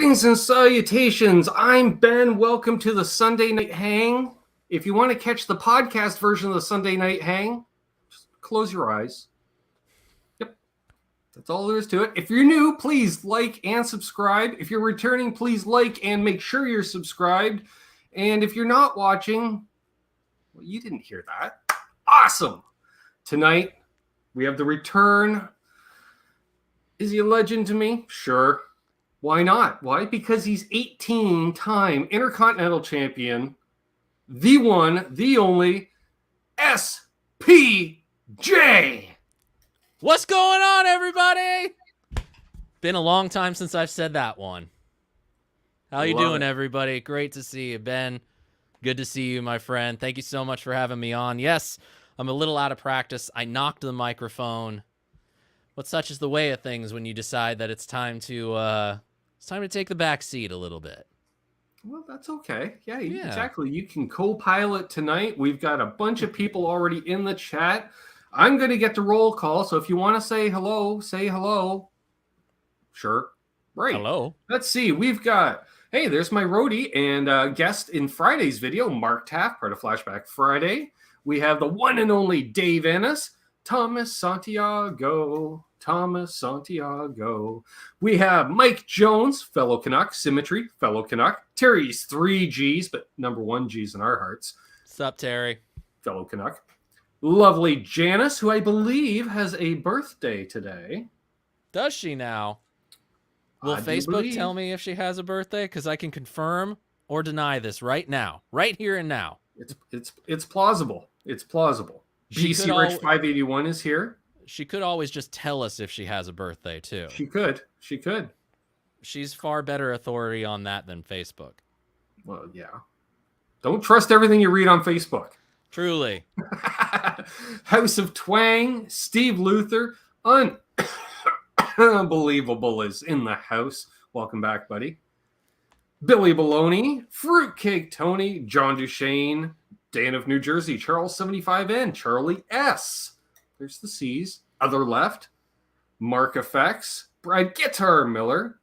Greetings and salutations. I'm Ben. Welcome to the Sunday Night Hang. If you want to catch the podcast version of the Sunday Night Hang, just close your eyes. Yep. That's all there is to it. If you're new, please like and subscribe. If you're returning, please like and make sure you're subscribed. And if you're not watching, well, you didn't hear that. Awesome. Tonight, we have the return. Is he a legend to me? Sure. Why not? Why? Because he's 18-time Intercontinental Champion, the one, the only, SPJ. What's going on, everybody? Been a long time since I've said that one. How you doing, everybody? Great to see you, Ben. Good to see you, my friend. Thank you so much for having me on. Yes, I'm a little out of practice. I knocked the microphone. But such is the way of things when you decide that it's time to take the back seat a little bit. Well, that's okay. Yeah, exactly. You can co-pilot tonight. We've got a bunch of people already in the chat. I'm going to get the roll call, so if you want to say hello, say hello. Sure. Right. Hello. Let's see. We've got, hey, there's my roadie and guest in Friday's video, Mark Taft, part of Flashback Friday. We have the one and only Dave Ennis, Thomas Santiago. We have Mike Jones, fellow Canuck, Symmetry, fellow Canuck. Terry's 3 G's, but number 1 G's in our hearts. What's up, Terry? Fellow Canuck. Lovely Janice, who I believe has a birthday today. Does she now? Will Facebook tell me if she has a birthday? Because I can confirm or deny this right now, right here and now. It's plausible. It's plausible. BC Rich 581 is here. She could always just tell us if she has a birthday, too. She could. She's far better authority on that than Facebook. Well, yeah. Don't trust everything you read on Facebook. Truly. House of Twang, Steve Luther, unbelievable is in the house. Welcome back, buddy. Billy Baloney, Fruitcake Tony, John Duchesne, Dan of New Jersey, Charles 75N, Charlie S. There's the C's. Other left. Mark Effects. Brad Guitar Miller.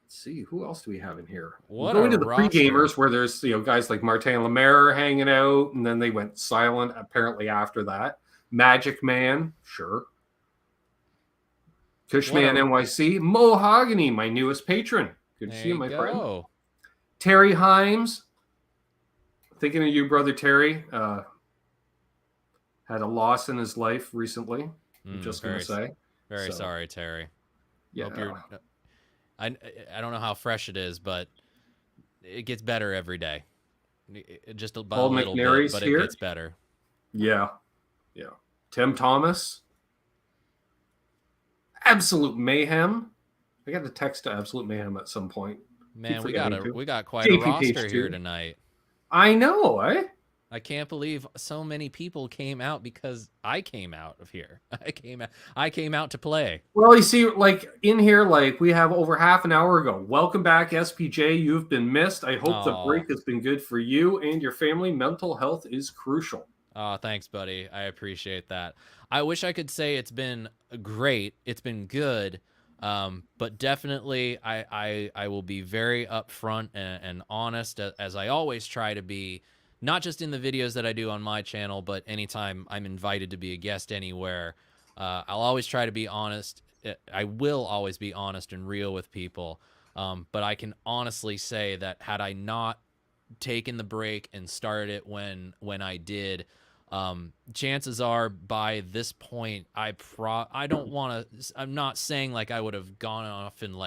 Let's see. Who else do we have in here? We're going to the pre-gamers where there's guys like Martin Lemaire hanging out, and then they went silent apparently after that. Magic Man. Sure. Cushman NYC. Mohogany, my newest patron. Good to see you, my friend. Terry Himes. Thinking of you, brother Terry. Had a loss in his life recently. I'm just going to say. Very sorry, Terry. Yeah. Hope I don't know how fresh it is, but it gets better every day. Just about a little bit, but it gets better. Yeah. Tim Thomas. Absolute Mayhem. I got to text to Absolute Mayhem at some point. Man, we got quite a roster here tonight. I know, eh? I can't believe so many people came out because I came out of here. I came out to play. Well, you see, in here, we have over half an hour ago. Welcome back, SPJ. You've been missed. I hope the break has been good for you and your family. Mental health is crucial. Oh, thanks, buddy. I appreciate that. I wish I could say it's been great. It's been good. But definitely I will be very upfront and honest, as I always try to be. Not just in the videos that I do on my channel, but anytime I'm invited to be a guest anywhere, I'll always try to be honest. I will always be honest and real with people. But I can honestly say that had I not taken the break and started it when I did, chances are by this point, I'm not saying I would have gone off in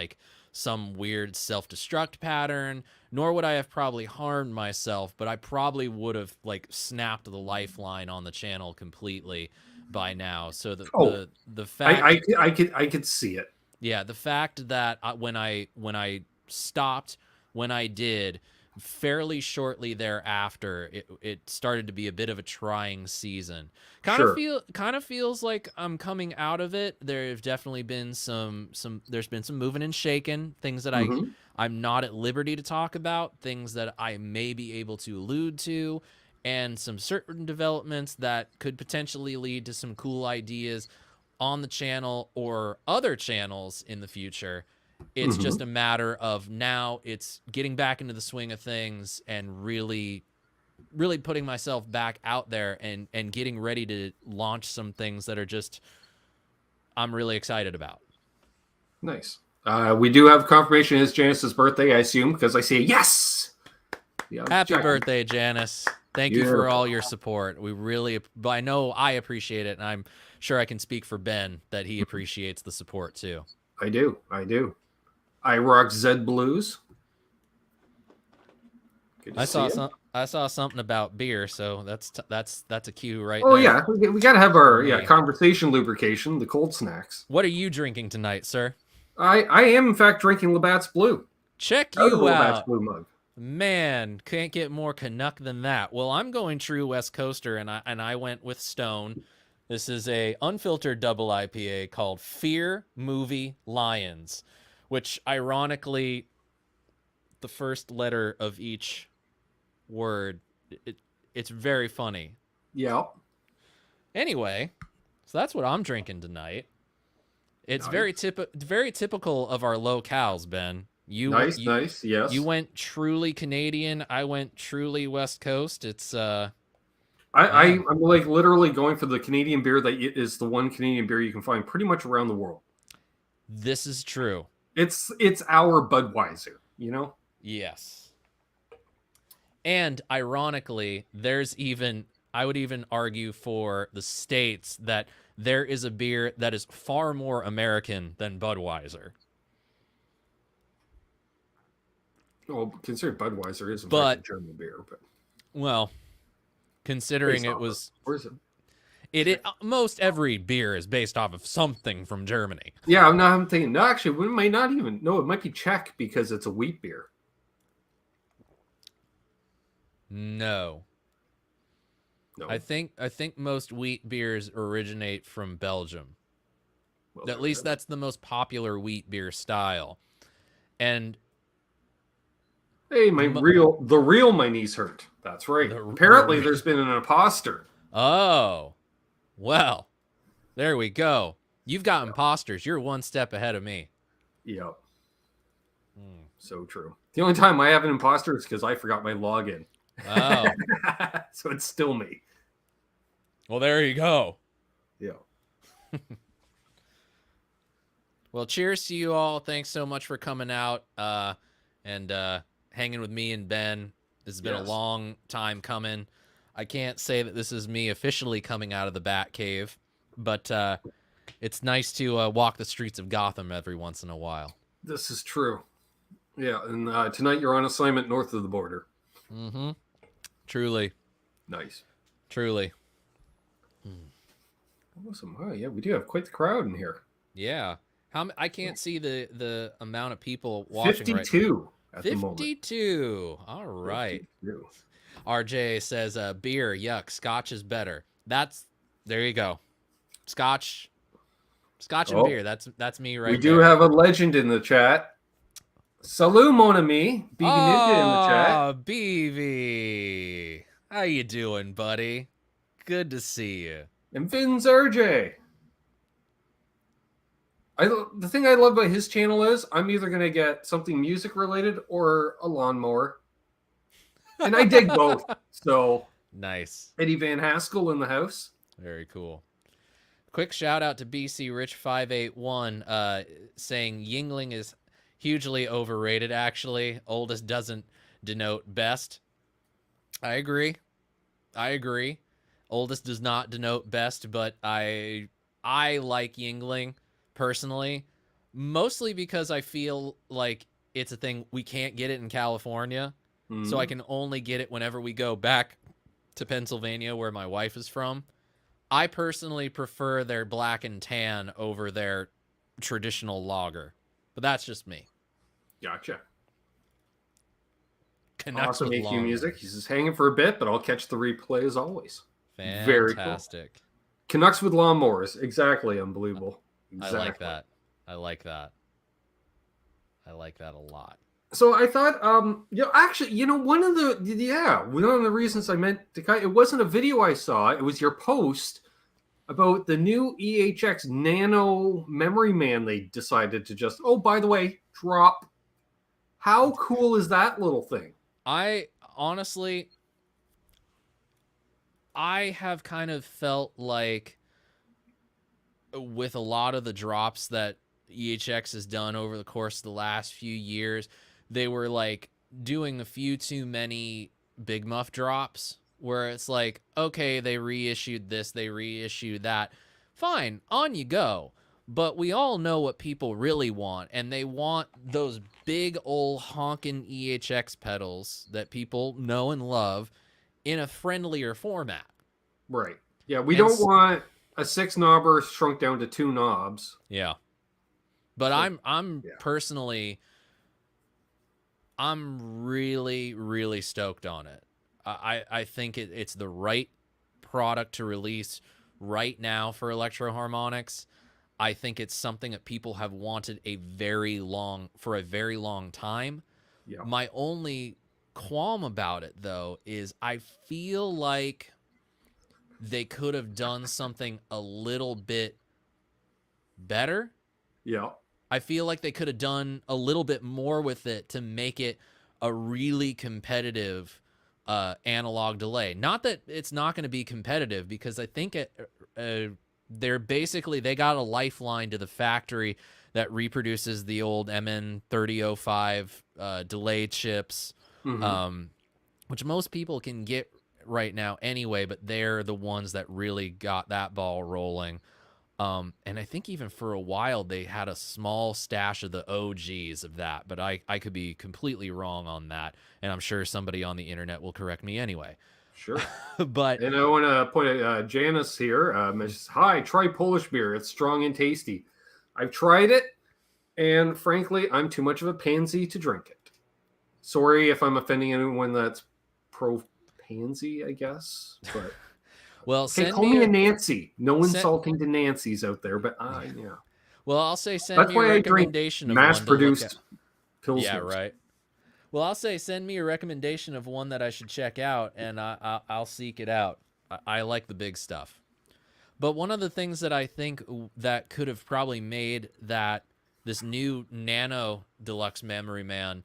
some weird self-destruct pattern, nor would I have probably harmed myself, but I probably would have snapped the lifeline on the channel completely by now. So the fact I could see it. Yeah, the fact that when I stopped, when I did, fairly shortly thereafter, it started to be a bit of a trying season. Kind of feels like I'm coming out of it. There's definitely been there's been some moving and shaking, things that I'm not at liberty to talk about, things that I may be able to allude to, and some certain developments that could potentially lead to some cool ideas on the channel or other channels in the future. It's just a matter of now it's getting back into the swing of things and really putting myself back out there and getting ready to launch some things that are just I'm really excited about. Nice. We do have confirmation it's Janice's birthday, I assume, because I say yes. Yeah, Happy birthday, Janice. Thank you for all your Beautiful. support. We really, I know I appreciate it, and I'm sure I can speak for Ben that he appreciates the support too. I do. I rock Zed Blues. I saw something about beer, so that's a cue right there. Oh there. yeah, we got to have our conversation lubrication, the cold snacks. What are you drinking tonight, sir? I am in fact drinking Labatt's Blue. Check you out. Labatt's Blue mug. Man, can't get more Canuck than that. Well, I'm going true West Coaster, and I went with Stone. This is a unfiltered double IPA called Fear Movie Lions, which ironically, the first letter of each word, it's very funny. Yeah. Anyway, so that's what I'm drinking tonight. It's nice. very typical of our locales, Ben. Nice. Yes. You went truly Canadian. I went truly West Coast. It's I'm like literally going for the Canadian beer that is the one Canadian beer you can find pretty much around the world. This is true. It's our Budweiser, you know? Yes. And ironically, I would even argue for the States that there is a beer that is far more American than Budweiser. Well, consider Budweiser is a German beer, but well, considering it was, where is it? It most every beer is based off of something from Germany. Yeah, I'm thinking. No, actually, we might not even. No, it might be Czech because it's a wheat beer. No. I think most wheat beers originate from Belgium. Well, at least that's the most popular wheat beer style. And hey, my knees hurt. That's right. Apparently, there's been an imposter. Oh, well, there we go. You've got imposters. You're one step ahead of me. Yep. So true. The only time I have an imposter is because I forgot my login. Oh. So it's still me. Well, there you go. Yeah. Well, cheers to you all. Thanks so much for coming out and hanging with me and Ben. This has been a long time coming. I can't say that this is me officially coming out of the Bat Cave, but it's nice to walk the streets of Gotham every once in a while. This is true. Yeah, and tonight you're on assignment north of the border. Mm-hmm. Truly. Nice. Truly. Awesome. Oh, yeah, we do have quite the crowd in here. Yeah. I can't see the amount of people watching 52 right now. 52. All right. 52. RJ says beer, yuck, scotch is better. There you go. Scotch and beer. That's me right there. We do have a legend in the chat. Salut, mon ami. BV Ninja in the chat. BV. How you doing, buddy? Good to see you. And Vin's RJ. The thing I love about his channel is I'm either going to get something music related or a lawnmower. And I dig both. So nice. Eddie Van Haskell in the house. Very cool. Quick shout out to BC Rich 581 saying Yingling is hugely overrated, actually. Oldest doesn't denote best. I agree. Oldest does not denote best, but I like Yingling personally, mostly because I feel like it's a thing we can't get it in California, so I can only get it whenever we go back to Pennsylvania, where my wife is from. I personally prefer their black and tan over their traditional lager, but that's just me. Gotcha. Canucks awesome AQ music. He's just hanging for a bit, but I'll catch the replay as always. Fantastic. Very cool. Canucks with lawnmowers. Exactly. Unbelievable. Exactly. I like that. I like that a lot. So I thought, actually, one of the reasons I meant to cut, it wasn't a video I saw. It was your post about the new EHX Nano Memory Man they decided to just, by the way, drop. How cool is that little thing? I honestly, I have kind of felt like with a lot of the drops that EHX has done over the course of the last few years, they were like doing a few too many Big Muff drops where it's like, okay, they reissued this, they reissued that. Fine, on you go. But we all know what people really want, and they want those big old honking EHX pedals that people know and love in a friendlier format. Right. Yeah, we don't want a 6-knobber shrunk down to 2 knobs. Yeah. But so, I'm personally, I'm really, really stoked on it. I think it's the right product to release right now for Electro Harmonics. I think it's something that people have wanted for a very long time. Yeah. My only qualm about it, though, is I feel like they could have done something a little bit better. Yeah. I feel like they could have done a little bit more with it to make it a really competitive analog delay. Not that it's not going to be competitive, because I think they got a lifeline to the factory that reproduces the old MN3005 delay chips, which most people can get right now anyway, but they're the ones that really got that ball rolling. And I think even for a while they had a small stash of the OGs of that, but I could be completely wrong on that, and I'm sure somebody on the internet will correct me anyway. Sure. But and I want to point out Janice here. Hi, try Polish beer. It's strong and tasty. I've tried it, and frankly, I'm too much of a pansy to drink it. Sorry if I'm offending anyone that's pro pansy, I guess. But well, okay, call me a Nancy. No insulting to Nancy's out there, but yeah. Well, I'll say send me a recommendation of mass-produced pilsners. Yeah, right. Well, I'll say send me a recommendation of one that I should check out, and I'll seek it out. I like the big stuff. But one of the things that I think that could have probably made this new Nano Deluxe Memory Man,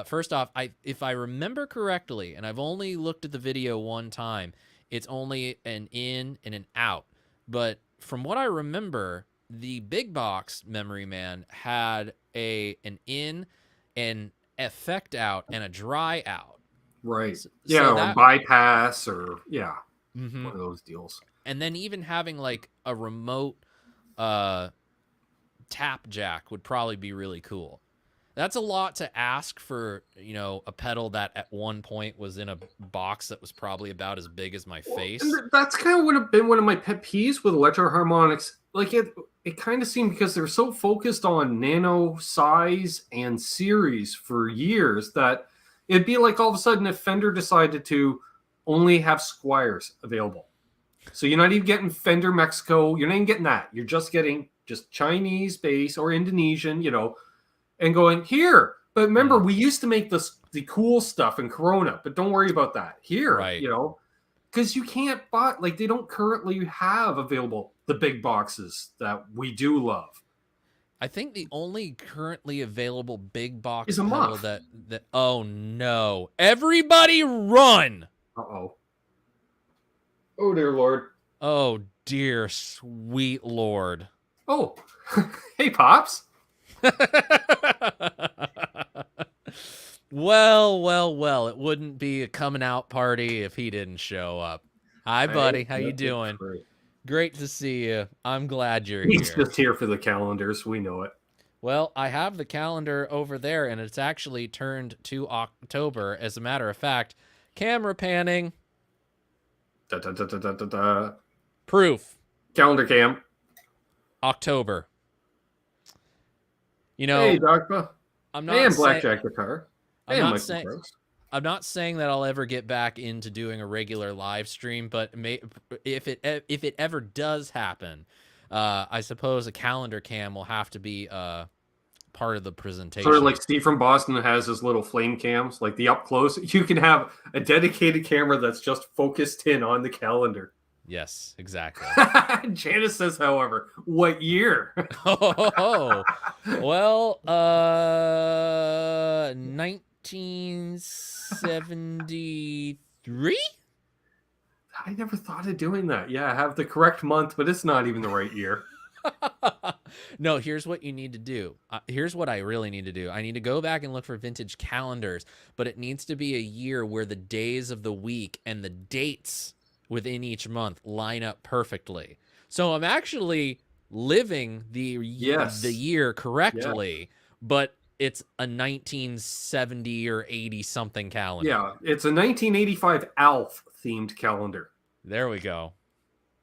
first off, if I remember correctly, and I've only looked at the video one time, it's only an in and an out. But from what I remember, the big box Memory Man had an in and effect out and a dry out. Right. Or bypass or one of those deals. And then even having like a remote tap jack would probably be really cool. That's a lot to ask for, a pedal that at one point was in a box that was probably about as big as my face. And that's kind of would have been one of my pet peeves with Electro Harmonics. Like it kind of seemed, because they're so focused on nano size and series for years, that it'd be like all of a sudden if Fender decided to only have Squires available. So you're not even getting Fender Mexico. You're not even getting that. You're just getting Chinese bass or Indonesian, and going here. But remember, we used to make the cool stuff in Corona, but don't worry about that here, right. Because you can't buy, like, they don't currently have available the big boxes that we do love. I think the only currently available big box is a pedal Muff. that oh no. Everybody run! Uh-oh. Oh, dear Lord. Oh, dear sweet Lord. Oh, hey, Pops. Well, it wouldn't be a coming out party if he didn't show up. Hi, buddy. How you doing? Great to see you. I'm glad you're here. He's just here for the calendars. We know it. Well, I have the calendar over there, and it's actually turned to October. As a matter of fact, camera panning. Proof. Calendar cam. October. Hey, Dogpa. I'm not and Blackjack Guitar. I'm not saying that I'll ever get back into doing a regular live stream, but if it ever does happen, I suppose a calendar cam will have to be part of the presentation. Sort of like Steve from Boston has his little flame cams, like the up close. You can have a dedicated camera that's just focused in on the calendar. Yes, exactly. Janice says, however, what year? Oh, well, 1973? I never thought of doing that. Yeah, I have the correct month, but it's not even the right year. No, here's what you need to do. Here's what I really need to do. I need to go back and look for vintage calendars, but it needs to be a year where the days of the week and the dates within each month line up perfectly. So I'm actually living the Yes. year Yeah. correctly, but it's a 1970 or 80 something calendar. Yeah, it's a 1985 Alf themed calendar. There we go.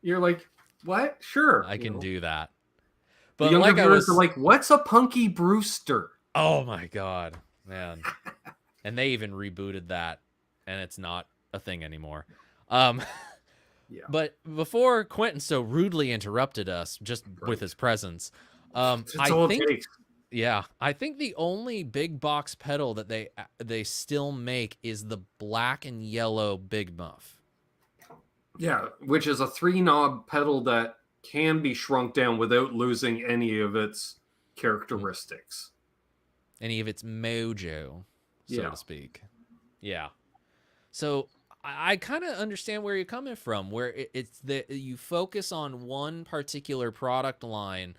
You're like, what? Sure. I can do that. The But younger like viewers are like, what's a Punky Brewster? oh my God, man. And they even rebooted that, and it's not a thing anymore. Yeah. But before Quentin so rudely interrupted us just with his presence, That's I all it think, takes. yeah, I think the only big box pedal that they still make is the black and yellow Big Muff. Yeah, which is a 3-knob pedal that can be shrunk down without losing any of its characteristics. Any of its mojo, so Yeah. to speak. Yeah. So I kind of understand where you're coming from, where it's that you focus on one particular product line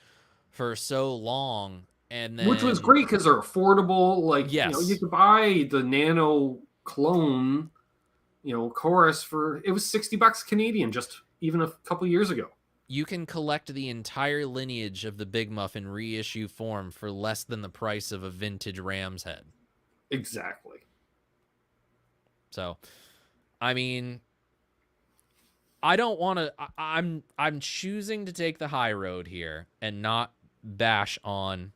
for so long, and then Which was great because they're affordable. Like, yes, you could buy the Nano clone, chorus for, it was $60 Canadian just even a couple years ago. you can collect the entire lineage of the Big Muff in reissue form for less than the price of a vintage Ram's head. Exactly. So, I mean, I don't want to. I'm choosing to take the high road here and not bash on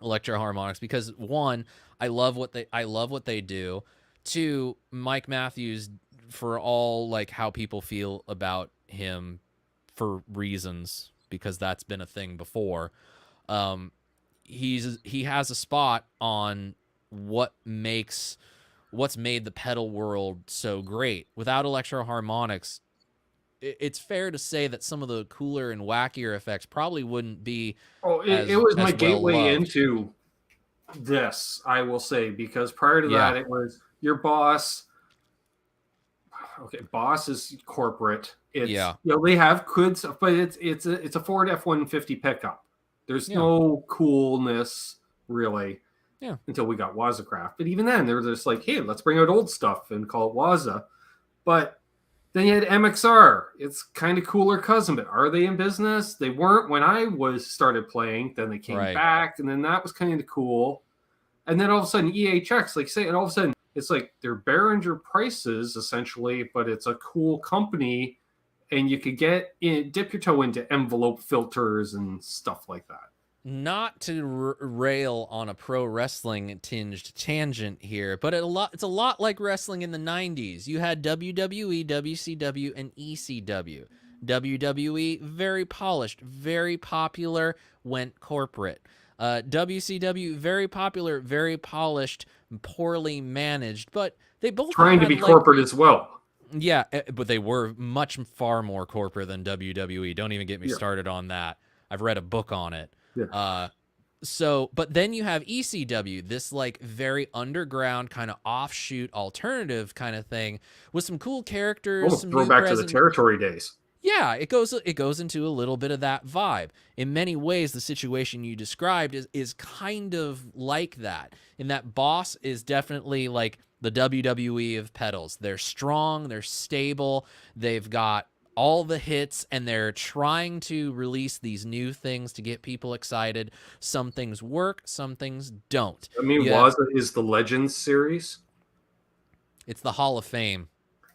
Electro Harmonics because one, I love what they do. Two, Mike Matthews, for all like how people feel about him for reasons, because that's been a thing before. He has a spot on what's made the pedal world so great. Without Electro Harmonics, it's fair to say that some of the cooler and wackier effects probably wouldn't be. It was my gateway well-loved into this, I will say, because prior to that, it was your Boss. Okay, Boss is corporate. It's they have goods, but it's a Ford F-150 pickup. There's no coolness really until we got Wazacraft. But even then, they're just like, hey, let's bring out old stuff and call it Waza. But then you had MXR. It's kind of cooler cousin, but are they in business? They weren't when I started playing. Then they came back, and then that was kind of cool. And then all of a sudden, EHX, like say, and all of a sudden, it's like they're Behringer prices essentially, but it's a cool company, and you could dip your toe into envelope filters and stuff like that. Not to rail on a pro wrestling tinged tangent here, but it's a lot like wrestling in the 90s. You had WWE, WCW, and ECW. WWE, very polished, very popular, went corporate. WCW, very popular, very polished, poorly managed, but they both trying to be corporate as well. Yeah, but they were far more corporate than WWE. Don't even get me started on that. I've read a book on it. Yeah. But then you have ECW, this like very underground kind of offshoot alternative kind of thing with some cool characters. Some throwback to the territory days. Yeah, it goes into a little bit of that vibe. In many ways, the situation you described is kind of like that. In that Boss is definitely like the WWE of pedals. They're strong, they're stable, they've got all the hits, and they're trying to release these new things to get people excited. Some things work, some things don't. I mean, Waza is the Legends series. It's the Hall of Fame.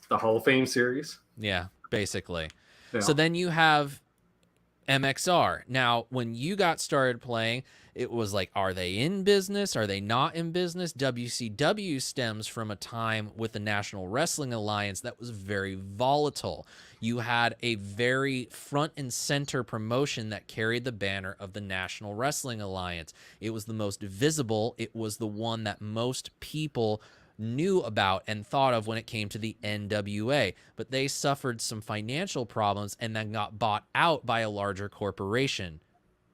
The Hall of Fame series? Yeah, basically. Yeah. So then you have MXR. Now, when you got started playing, it was like, are they in business? Are they not in business? WCW stems from a time with the National Wrestling Alliance that was very volatile. You had a very front and center promotion that carried the banner of the National Wrestling Alliance. It was the most visible. It was the one that most people knew about and thought of when it came to the NWA, but they suffered some financial problems and then got bought out by a larger corporation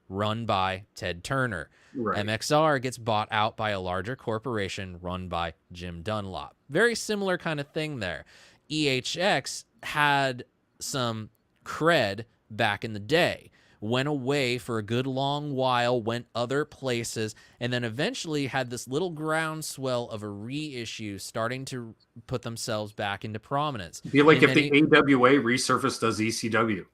run by Ted Turner. Right. MXR gets bought out by a larger corporation run by Jim Dunlop. Very similar kind of thing there. EHX had some cred back in the day, went away for a good long while, went other places, and then eventually had this little groundswell of a reissue starting to put themselves back into prominence. It'd be like if the AWA resurfaced as ECW.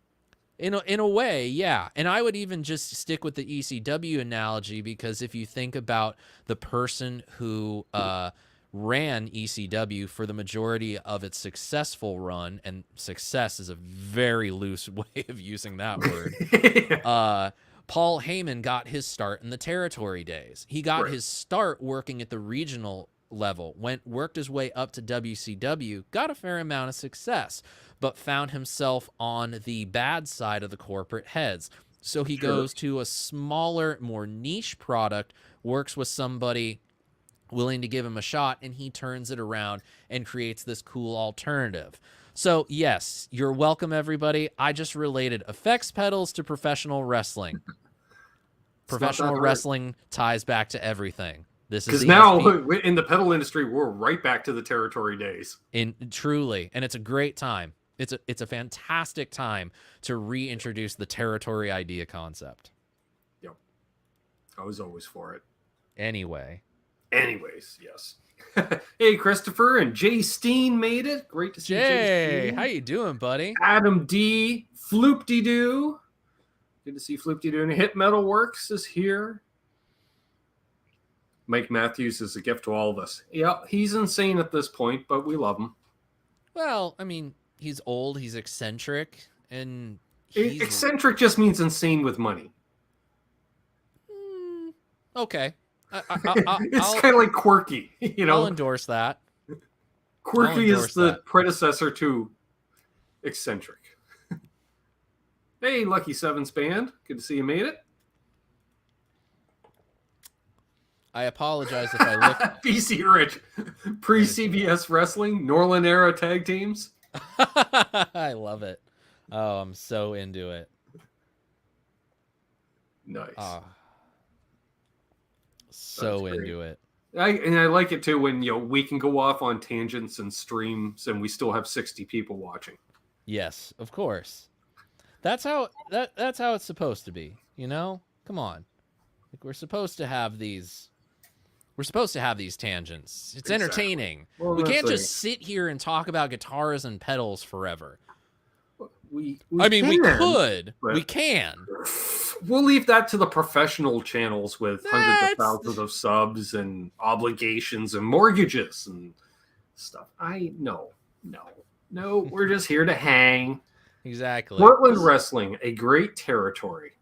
In a way, yeah. And I would even just stick with the ECW analogy, because if you think about the person who ran ECW for the majority of its successful run, and success is a very loose way of using that word, Paul Heyman got his start in the territory days. He got his start working at the regional level, worked his way up to WCW, got a fair amount of success, but found himself on the bad side of the corporate heads. So he goes to a smaller, more niche product, works with somebody willing to give him a shot, and he turns it around and creates this cool alternative. So yes, you're welcome, everybody. I just related effects pedals to professional wrestling. Professional wrestling ties back to everything. This is because now in the pedal industry, we're right back to the territory days. Truly, and it's a great time. It's a fantastic time to reintroduce the territory idea concept. Yep, I was always for it. Anyways, yes. Hey, Christopher and Jay Steen made it. Great to see Jay. How you doing, buddy? Adam D. Floop-de-doo. Good to see Floop-de-doo. And Hit Metal Works is here. Mike Matthews is a gift to all of us. Yeah, he's insane at this point, but we love him. Well, I mean, he's old, he's eccentric, and eccentric just means insane with money. Okay. It's kind of like quirky, you know. I'll endorse that. Quirky is the predecessor to eccentric. Hey, Lucky Sevens band. Good to see you made it. I apologize if I look... BC Rich. Pre-CBS Wrestling, Norland era tag teams. I love it. Oh, I'm so into it. Nice. So into it. I like it too when we can go off on tangents and streams and we still have 60 people watching. Yes, of course. That's how it's supposed to be, you know? Come on. Like, we're supposed to have these tangents. It's entertaining. Well, we can't just sit here and talk about guitars and pedals forever. We could. We can. We'll leave that to the professional channels with hundreds of thousands of subs and obligations and mortgages and stuff. No. We're just here to hang. Exactly. Portland wrestling, a great territory.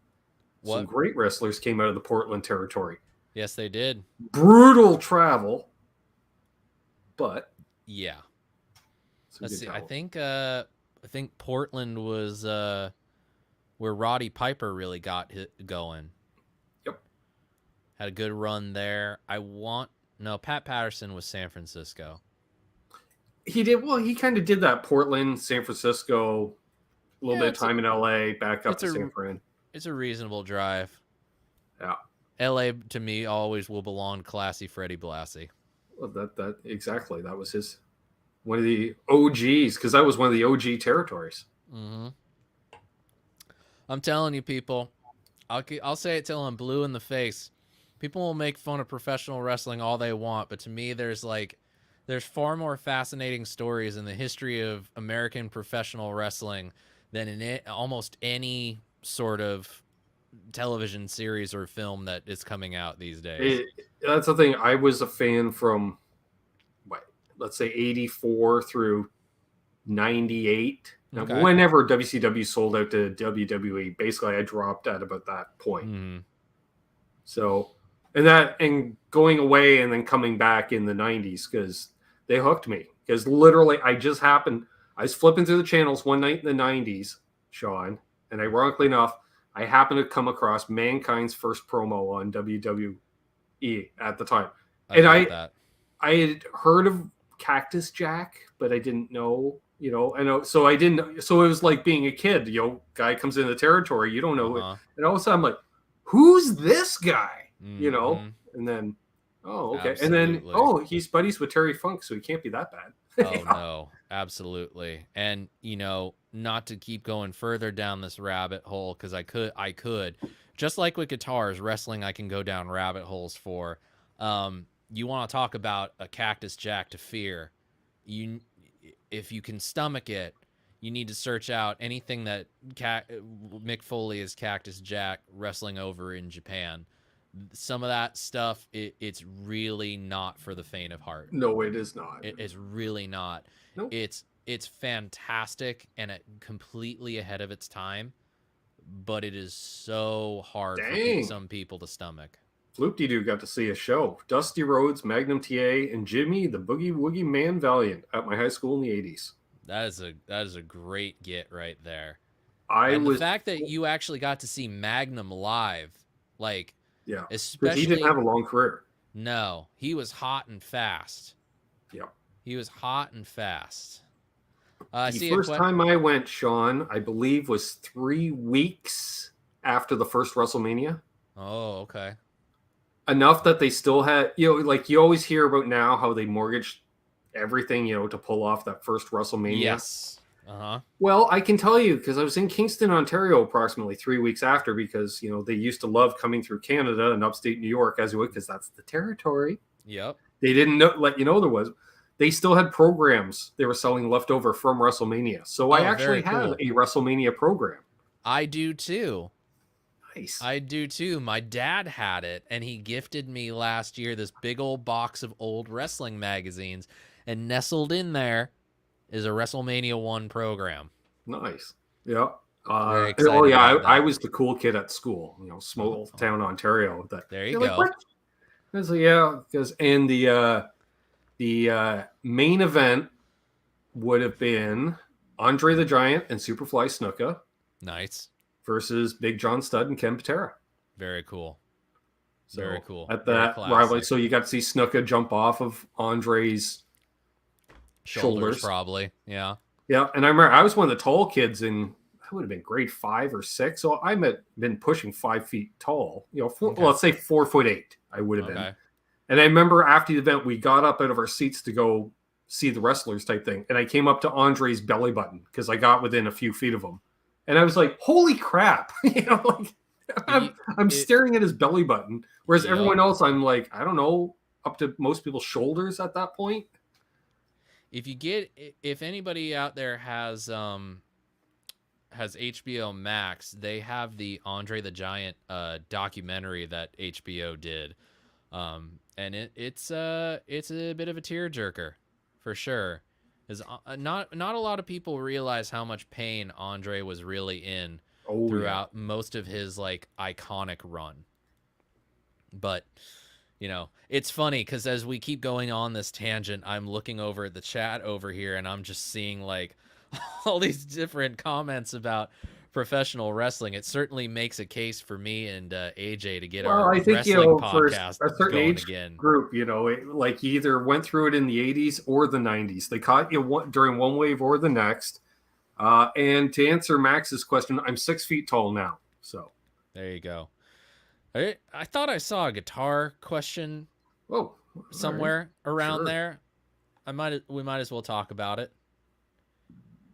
Some great wrestlers came out of the Portland territory. Yes, they did. Brutal travel, but yeah. Let's see. I think Portland was where Roddy Piper really got going. Yep. Had a good run there. Pat Patterson was San Francisco. He did well. He kind of did that Portland, San Francisco, a little bit of time in LA, back up to San Fran. It's a reasonable drive. Yeah. LA to me always will belong to classy Freddie Blassie. Well, that exactly. That was one of the OGs, because that was one of the OG territories. Mm-hmm. I'm telling you, people, I'll say it till I'm blue in the face. People will make fun of professional wrestling all they want, but to me, there's far more fascinating stories in the history of American professional wrestling than in almost any sort of television series or film that is coming out these days. That's the thing. I was a fan from, let's say 84 through 98. Okay. Now, whenever WCW sold out to WWE, basically I dropped at about that point. Mm-hmm. So, and going away and then coming back in the 90s, because they hooked me. Because literally I was flipping through the channels one night in the 90s, Sean, and ironically enough, I happened to come across Mankind's first promo on WWE at the time. I I had heard of Cactus Jack, but I didn't know, I know. So I didn't. So it was like being a kid. Guy comes into the territory, you don't know it, and all of a sudden I'm like, who's this guy? Mm-hmm. And then, oh, okay, and then Absolutely. he's buddies with Terry Funk, so he can't be that bad. Oh no, absolutely. And not to keep going further down this rabbit hole, because I could, just like with guitars, wrestling I can go down rabbit holes for. You want to talk about a Cactus Jack to fear? If you can stomach it, you need to search out anything that Mick Foley is Cactus Jack wrestling over in Japan. Some of that stuff, it's really not for the faint of heart. No, it is not. It's really not. Nope. It's fantastic and completely ahead of its time, but it is so hard for some people to stomach. Floop-de-doo got to see a show. Dusty Rhodes, Magnum TA, and Jimmy the Boogie Woogie Man Valiant at my high school in the 80s. That is a great get right there. The fact that you actually got to see Magnum live, like, yeah, especially he didn't have a long career. No, he was hot and fast. Yeah, he was hot and fast. The first time I went, Sean, I believe, was 3 weeks after the first WrestleMania. Oh, okay. Enough that they still had, like you always hear about now how they mortgaged everything, to pull off that first WrestleMania. Yes. Uh-huh. Well, I can tell you, because I was in Kingston, Ontario, approximately 3 weeks after, because, they used to love coming through Canada and upstate New York, as you would, because that's the territory. Yep. They didn't let there was. They still had programs they were selling leftover from WrestleMania. So I actually have a WrestleMania program. I do too. Nice. I do too. My dad had it, and he gifted me last year this big old box of old wrestling magazines, and nestled in there is a WrestleMania 1 program. Nice. Yeah. Very excited I was the cool kid at school, small town Ontario. There you go. Because the main event would have been Andre the Giant and Superfly Snuka. Nice. Versus Big John Studd and Ken Patera. Very cool. Very cool. At that rivalry, so you got to see Snuka jump off of Andre's shoulders. Probably. Yeah. Yeah, and I remember I was one of the tall kids in, I would have been grade 5 or 6, so I had been pushing 5 feet tall. Let's say 4'8", I would have been. And I remember after the event, we got up out of our seats to go see the wrestlers type thing, and I came up to Andre's belly button because I got within a few feet of him, and I was like, "Holy crap!" I'm staring at his belly button, whereas everyone else, I'm like, I don't know, up to most people's shoulders at that point. If anybody out there has HBO Max, they have the Andre the Giant documentary that HBO did, and it's a bit of a tearjerker for sure. Is not a lot of people realize how much pain Andre was really in throughout most of his like iconic run. But it's funny because as we keep going on this tangent, I'm looking over at the chat over here, and I'm just seeing like all these different comments about professional wrestling. It certainly makes a case for me and AJ to get our wrestling podcast for a certain going age again. Group, like you either went through it in the 80s or the 90s. They caught you during one wave or the next. And to answer Max's question, I'm 6 feet tall now. So there you go. I thought I saw a guitar question somewhere around there. We might as well talk about it.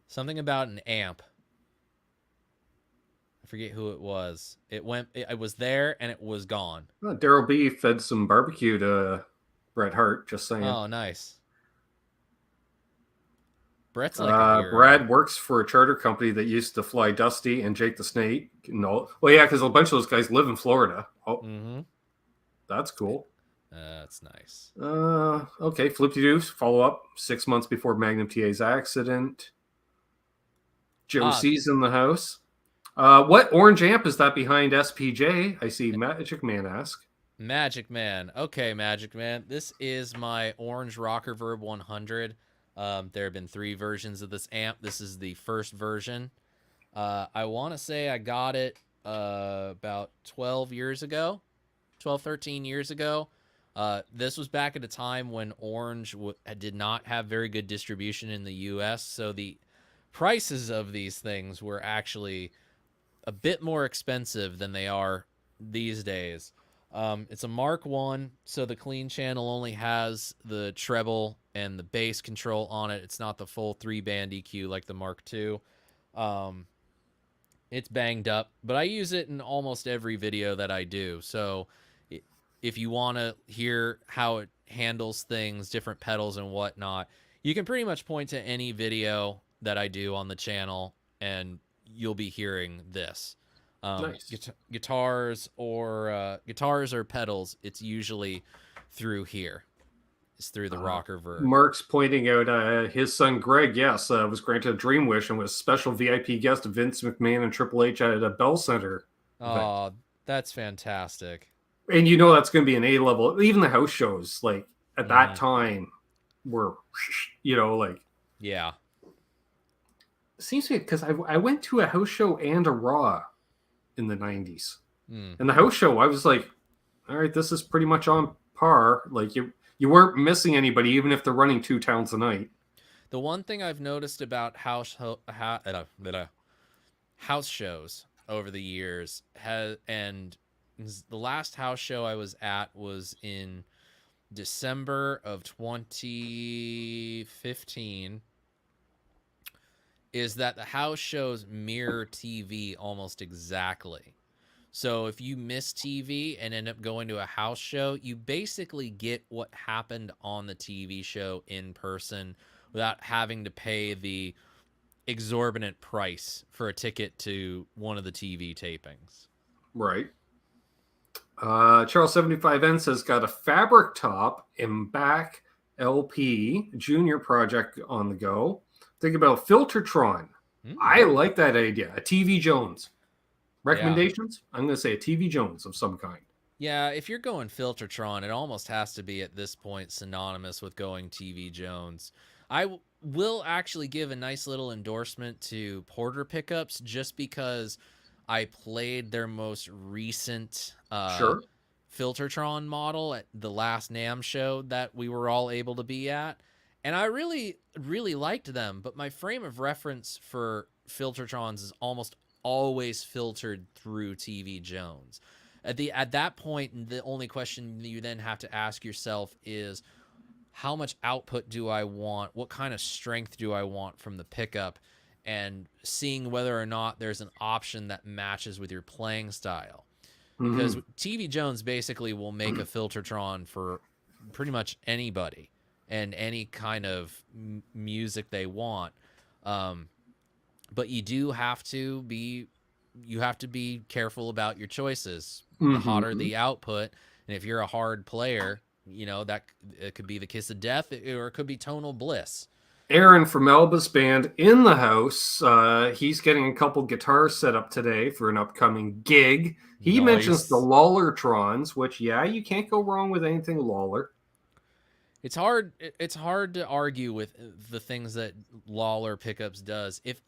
Something about an amp. I forget who it was. It was there and it was gone. Daryl B fed some barbecue to Bret Hart, just saying. Oh, nice. Brett's like a hero. Brad works for a charter company that used to fly Dusty and Jake the Snake. Well, yeah, because a bunch of those guys live in Florida. Oh, that's cool. That's nice. Okay, Flip-de-Doos, follow up 6 months before Magnum TA's accident. Joe C's in the house. What orange amp is that behind SPJ? I see Magic Man ask. Magic Man. Okay, Magic Man. This is my orange Rocker Verb 100. There have been 3 versions of this amp. This is the first version. I want to say I got it about 13 years ago. This was back at a time when Orange did not have very good distribution in the US, so the prices of these things were actually a bit more expensive than they are these days. It's a Mark 1, so the clean channel only has the treble and the bass control on it. It's not the full 3-band EQ like the Mark 2. It's banged up, but I use it in almost every video that I do. So if you want to hear how it handles things, different pedals and whatnot, you can pretty much point to any video that I do on the channel and you'll be hearing this. Nice. Guitars or pedals, it's usually through here. It's through the rocker verb. Mark's pointing out his son Greg, yes, was granted a dream wish and was special VIP guest of Vince McMahon and Triple H at a Bell Center Oh, event. that's fantastic. And you know that's going to be an A level. Even the house shows, like at that time, were, you know, like. Yeah. It seems to be because I went to a house show and a Raw in the 90s. And the house show, I was like, all right, this is pretty much on par. Like you weren't missing anybody, even if they're running 2 towns a night. The one thing I've noticed about house shows over the years and the last house show I was at was in December of 2015, is that the house shows mirror TV almost exactly. So if you miss TV and end up going to a house show, you basically get what happened on the TV show in person without having to pay the exorbitant price for a ticket to one of the TV tapings. Right. Charles 75N says, got a fabric top and back LP junior project on the go. Think about Filtertron. I like that idea. A TV Jones. Recommendations? Yeah. I'm going to say a TV Jones of some kind. Yeah, if you're going Filtertron, it almost has to be at this point synonymous with going TV Jones. I will actually give a nice little endorsement to Porter Pickups just because I played their most recent Filtertron model at the last NAMM show that we were all able to be at. And I really, really liked them, but my frame of reference for Filtertrons is almost always filtered through TV Jones. At that point, the only question you then have to ask yourself is, how much output do I want? What kind of strength do I want from the pickup? And seeing whether or not there's an option that matches with your playing style. Because TV Jones basically will make a Filtertron for pretty much anybody and any kind of music they want. But you do have to be careful about your choices. The hotter the output, and if you're a hard player, you know, that it could be the kiss of death or it could be tonal bliss. Aaron from Elba's band in the house. He's getting a couple guitars set up today for an upcoming gig. He mentions the Lawlertrons, which, yeah, you can't go wrong with anything Lawler. It's hard to argue with the things that Lawler Pickups does, if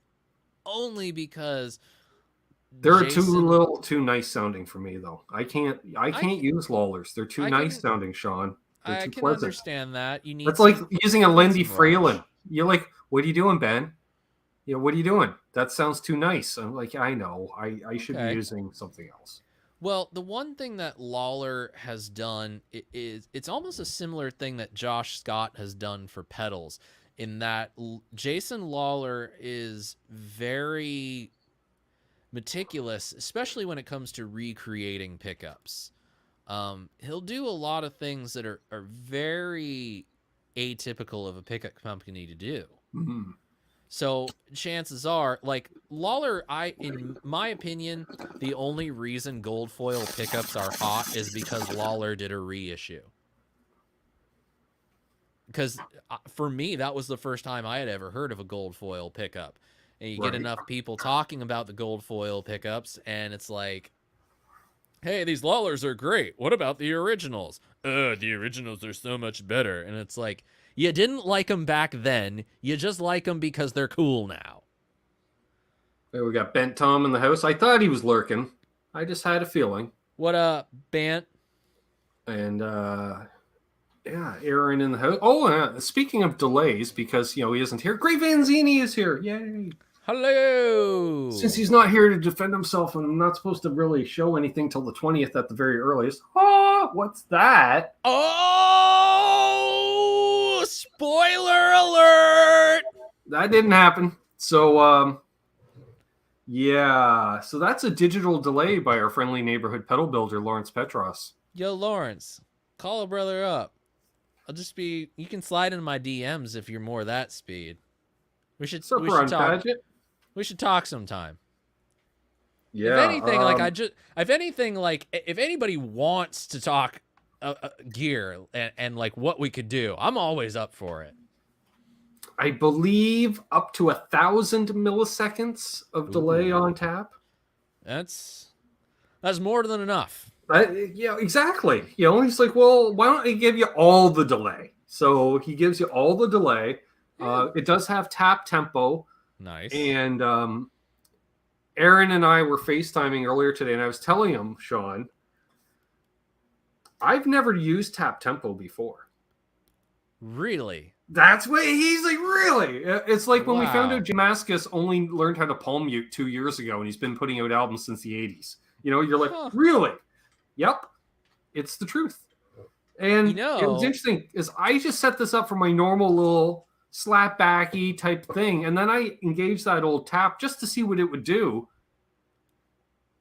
only because they're too nice sounding for me, though. I can't use Lawlers. They're too nice sounding, Sean. They're too pleasant. Understand that. You need. That's like using a Lindy Fralin. You're like, what are you doing, Ben? You know, what are you doing? That sounds too nice. I'm like, I know. I should be using something else. Well, the one thing that Lawler has done is it's almost a similar thing that Josh Scott has done for pedals, in that Jason Lawler is very meticulous, especially when it comes to recreating pickups. He'll do a lot of things that are very atypical of a pickup company to do. So chances are, like Lawler, in my opinion, the only reason gold foil pickups are hot is because Lawler did a reissue. Because for me, that was the first time I had ever heard of a gold foil pickup. And you get enough people talking about the gold foil pickups, and it's like, hey, these Lawlers are great. What about the originals? The originals are so much better. And it's like, you didn't like them back then. You just like them because they're cool now. There we got Bent Tom in the house. I thought he was lurking. I just had a feeling. What up, Bent? And Yeah, Aaron in the house. Oh, speaking of delays, because he isn't here. Great Vanzini is here. Yay! Hello. Since he's not here to defend himself, and I'm not supposed to really show anything till the 20th at the very earliest. Oh, what's that? Oh, spoiler alert! That didn't happen. So, yeah. So that's a digital delay by our friendly neighborhood pedal builder, Lawrence Petros. Yo, Lawrence, call a brother up. You can slide into my DMs if you're more that speed. We should talk. Padgett? We should talk sometime. Yeah. If anybody wants to talk gear and like what we could do, I'm always up for it. I believe up to 1,000 milliseconds of delay on tap. That's more than enough. Yeah, exactly. He's like, well, why don't I give you all the delay? So he gives you all the delay. It does have tap tempo. Nice. And Aaron and I were FaceTiming earlier today, and I was telling him, Sean, I've never used tap tempo before. Really? That's what he's like, really? It's like when we found out Damascus only learned how to palm mute 2 years ago, and he's been putting out albums since the 80s. You're like, really? Yep. It's the truth. And it was interesting, is I just set this up for my normal little slapbacky type thing, and then I engaged that old tap just to see what it would do.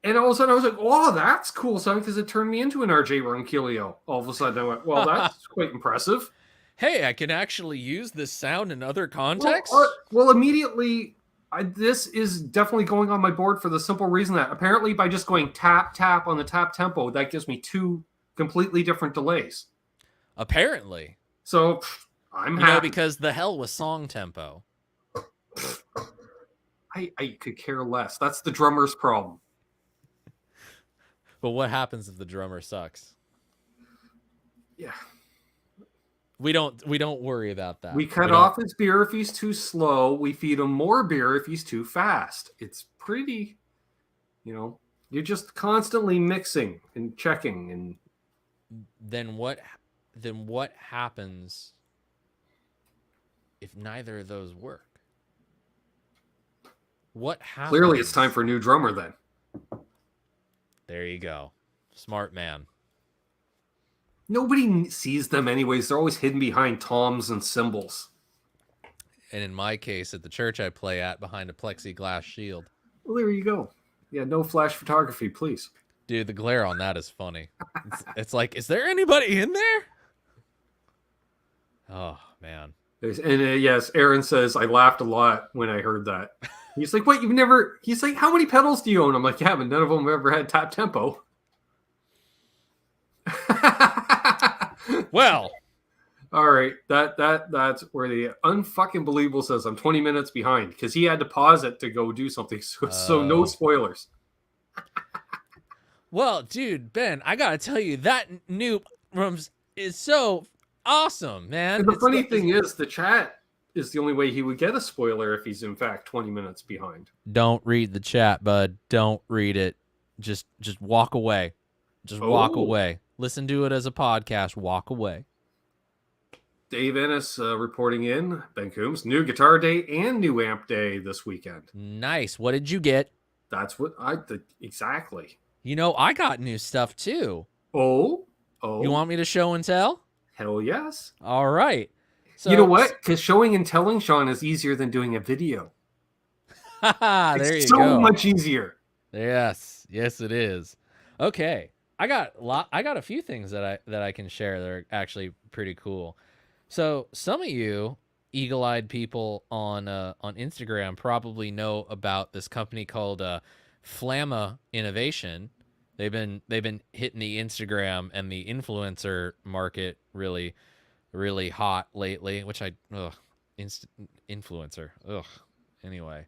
And all of a sudden I was like, oh, that's cool, son, because it turned me into an RJ Ronquillo. All of a sudden I went, well, that's quite impressive. Hey, I can actually use this sound in other contexts? Well, immediately, this is definitely going on my board for the simple reason that apparently by just going tap, tap on the tap tempo, that gives me 2 completely different delays. Apparently. So I'm happy. Because the hell was song tempo. I could care less. That's the drummer's problem. But what happens if the drummer sucks? Yeah. We don't worry about that. We cut off his beer if he's too slow. We feed him more beer if he's too fast. It's pretty, you're just constantly mixing and checking. And then what happens if neither of those work? What happens? Clearly it's time for a new drummer then. There you go. Smart man. Nobody sees them anyways. They're always hidden behind toms and cymbals. And in my case, at the church I play at, behind a plexiglass shield. Well, there you go. Yeah, no flash photography, please. Dude, the glare on that is funny. It's like, is there anybody in there? Oh, man. And yes, Aaron says, I laughed a lot when I heard that. He's like, what, he's like, how many pedals do you own? I'm like, yeah, but none of them have ever had tap tempo. Well, all right, that's where the unfucking believable says I'm 20 minutes behind because he had to pause it to go do something. So no spoilers. Well, dude, Ben, I gotta tell you that new rooms is so awesome, man. And the funny thing is, the chat is the only way he would get a spoiler if he's in fact 20 minutes behind. Don't read the chat, bud. Don't read it. Just walk away. Just walk away. Listen to it as a podcast. Walk away. Dave Ennis reporting in. Ben Coombs, new guitar day and new amp day this weekend. Nice. What did you get? That's what exactly. I got new stuff too. Oh. You want me to show and tell? Hell yes. All right. So, you know what? Because showing and telling, Sean, is easier than doing a video. There you go. So much easier. Yes, it is. Okay. I got a few things that I can share that are actually pretty cool. So some of you eagle-eyed people on Instagram probably know about this company called Flamma Innovation. They've been hitting the Instagram and the influencer market really, really hot lately. Which influencer. Anyway,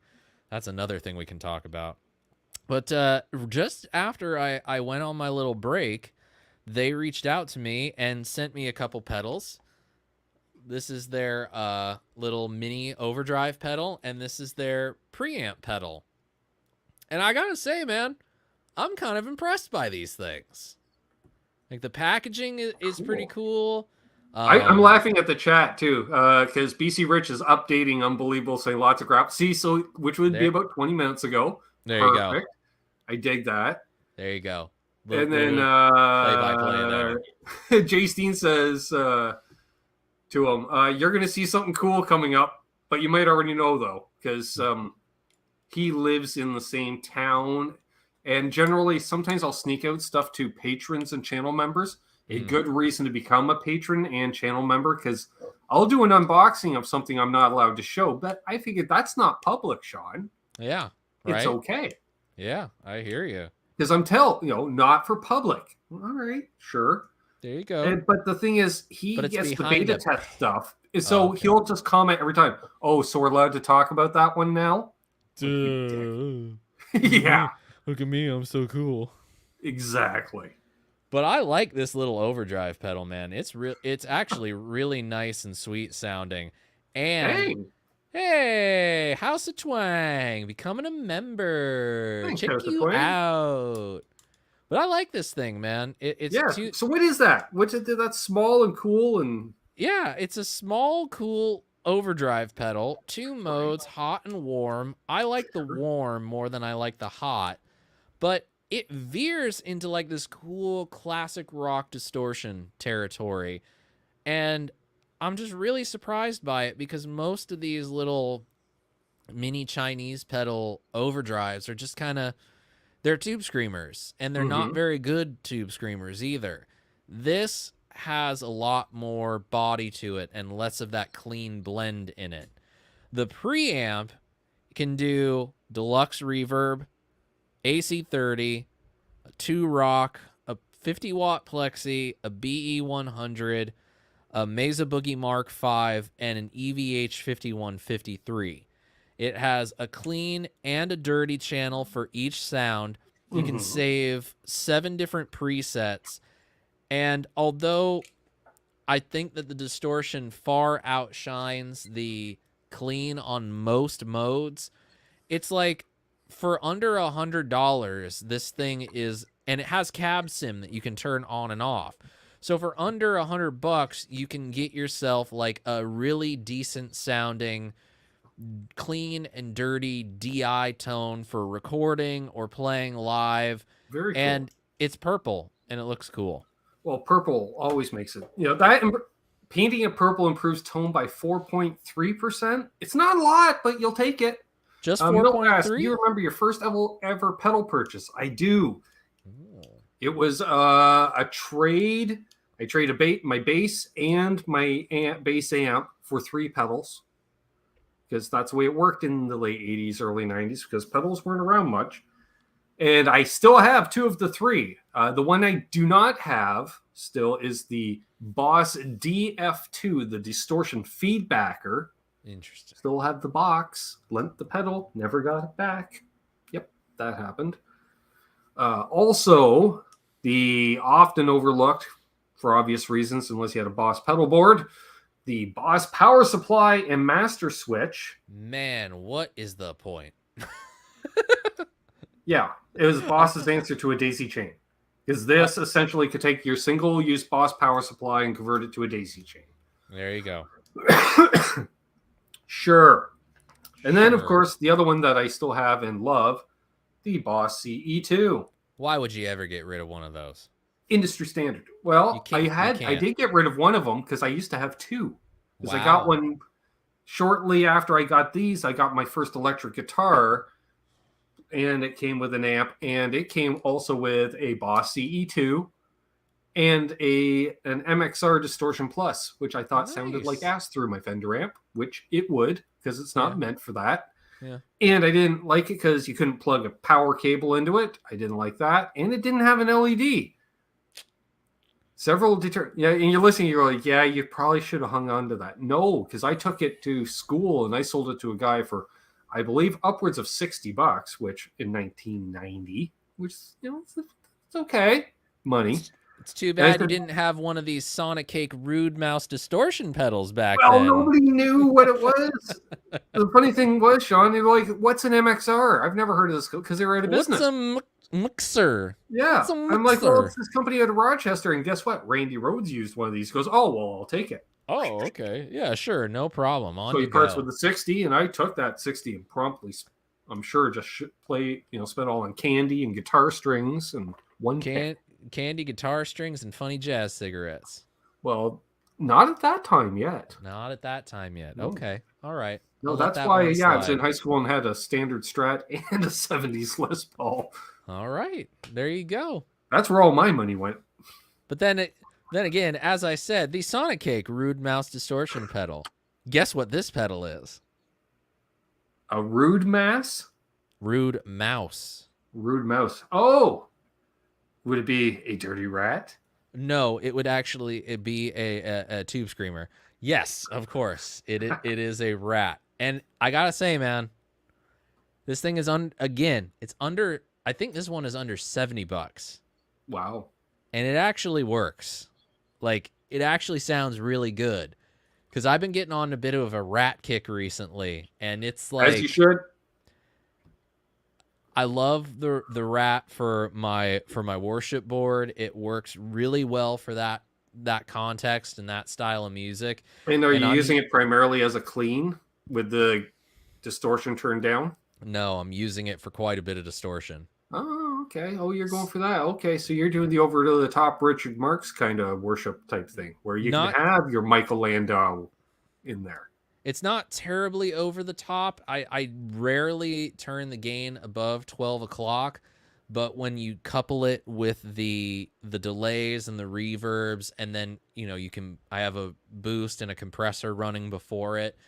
that's another thing we can talk about. But just after I went on my little break, they reached out to me and sent me a couple pedals. This is their little mini overdrive pedal, and this is their preamp pedal. And I gotta say, man, I'm kind of impressed by these things. Like, the packaging is pretty cool. I'm laughing at the chat too, because BC Rich is updating Unbelievable, saying lots of crap. See, so which would be about 20 minutes ago. There Perfect. you go. I dig that. There you go. And then play-by-play there. Jay Steen says to him, "You're going to see something cool coming up, but you might already know though, because he lives in the same town, and generally, sometimes I'll sneak out stuff to patrons and channel members." A good reason to become a patron and channel member, because I'll do an unboxing of something I'm not allowed to show, but I figured that's not public, Sean. Yeah, right. It's okay. Yeah, I hear you. Because I'm not for public. All right, sure. There you go. But the thing is, he gets the beta test stuff, and so he'll just comment every time. Oh, so we're allowed to talk about that one now? Yeah. Look at me, I'm so cool. Exactly. But I like this little overdrive pedal, man. It's actually really nice and sweet sounding. And hey, House of Twang, becoming a member. Thanks, Check House of you Twang. out. But I like this thing, man. So what is that? What's it? That's small and cool and it's a small, cool overdrive pedal. 2 modes, hot and warm. I like the warm more than I like the hot, but it veers into like this cool classic rock distortion territory. And I'm just really surprised by it, because most of these little mini Chinese pedal overdrives are just they're tube screamers, and they're not very good tube screamers either. This has a lot more body to it and less of that clean blend in it. The preamp can do deluxe reverb, AC30, a 2 rock, a 50 watt plexi, a BE100, a Mesa Boogie Mark V, and an EVH 5153. It has a clean and a dirty channel for each sound. You can save 7 different presets. And although I think that the distortion far outshines the clean on most modes, it's like for under $100, this thing is, and it has cab sim that you can turn on and off. So for under $100, you can get yourself like a really decent sounding, clean and dirty DI tone for recording or playing live. Very cool. And it's purple and it looks cool. Well, purple always makes it. That painting it purple improves tone by 4.3%. It's not a lot, but you'll take it. Just 4.3? Do you remember your first ever pedal purchase? I do. Ooh. It was a trade. I traded my bass and my bass amp for 3 pedals, because that's the way it worked in the late 80s, early 90s, because pedals weren't around much. And I still have 2 of the 3. The one I do not have still is the Boss DF2, the distortion feedbacker. Interesting. Still have the box, lent the pedal, never got it back. Yep, that happened. Also, the often overlooked, for obvious reasons, unless you had a Boss pedal board, the Boss power supply and master switch. Man, what is the point? Yeah, it was Boss's answer to a daisy chain. Because this essentially could take your single-use Boss power supply and convert it to a daisy chain. There you go. Sure. And then, of course, the other one that I still have and love, the Boss CE2. Why would you ever get rid of one of those? Industry standard. Well, I did get rid of one of them because I used to have 2. Because I got one shortly after I got these. I got my first electric guitar, and it came with an amp, and it came also with a Boss CE2 and an MXR Distortion Plus, which I thought sounded like ass through my Fender amp, which it would, because it's not meant for that. Yeah. And I didn't like it because you couldn't plug a power cable into it. I didn't like that. And it didn't have an LED. And you're listening, you're like, yeah, you probably should have hung on to that. No, because I took it to school and I sold it to a guy for, I believe, upwards of $60, which in 1990, which, it's okay money. It's too bad you didn't have one of these Sonic Cake Rude Mouse distortion pedals back then. Well, nobody knew what it was. The funny thing was, Sean, they were like, what's an MXR? I've never heard of this because they were out of business. mixer. Yeah. It's a I'm like, well, it's mixer. this company out of Rochester, and guess what? Randy Rhodes used one of these. He goes, oh, well, I'll take it. Oh, okay. Yeah, sure. No problem. On So he you parts go. with the 60, and I took that 60 and promptly, I'm sure, just spent all on candy and guitar strings and one pick. Candy, guitar strings, and funny jazz cigarettes. Well, not at that time yet. Not at that time yet. No. Okay. All right. No, I'll let that's that why, one yeah, I was in slide. high school and had a standard Strat and a 70s Les Paul. All right. There you go. That's where all my money went. But then again, as I said, the Sonic Cake Rude Mouse Distortion pedal. Guess what this pedal is? A Rude Mass? Rude Mouse. Rude Mouse. Oh! Would it be a Dirty Rat? No, it would actually be a Tube Screamer. Yes, of course. It is a rat. And I gotta say, man, this thing is it's under, I think this one is under $70. Wow. And it actually works. Like, it actually sounds really good. Because I've been getting on a bit of a rat kick recently. And it's like, as you should. I love the rat for my worship board. It works really well for that context and that style of music. And are you using it primarily as a clean with the distortion turned down? No, I'm using it for quite a bit of distortion. Oh, okay. Oh, you're going for that. Okay, so you're doing the over to the top Richard Marx kind of worship type thing where you can have your Michael Landau in there. It's not terribly over the top. I rarely turn the gain above 12 o'clock, but when you couple it with the delays and the reverbs, and then I have a boost and a compressor running before it,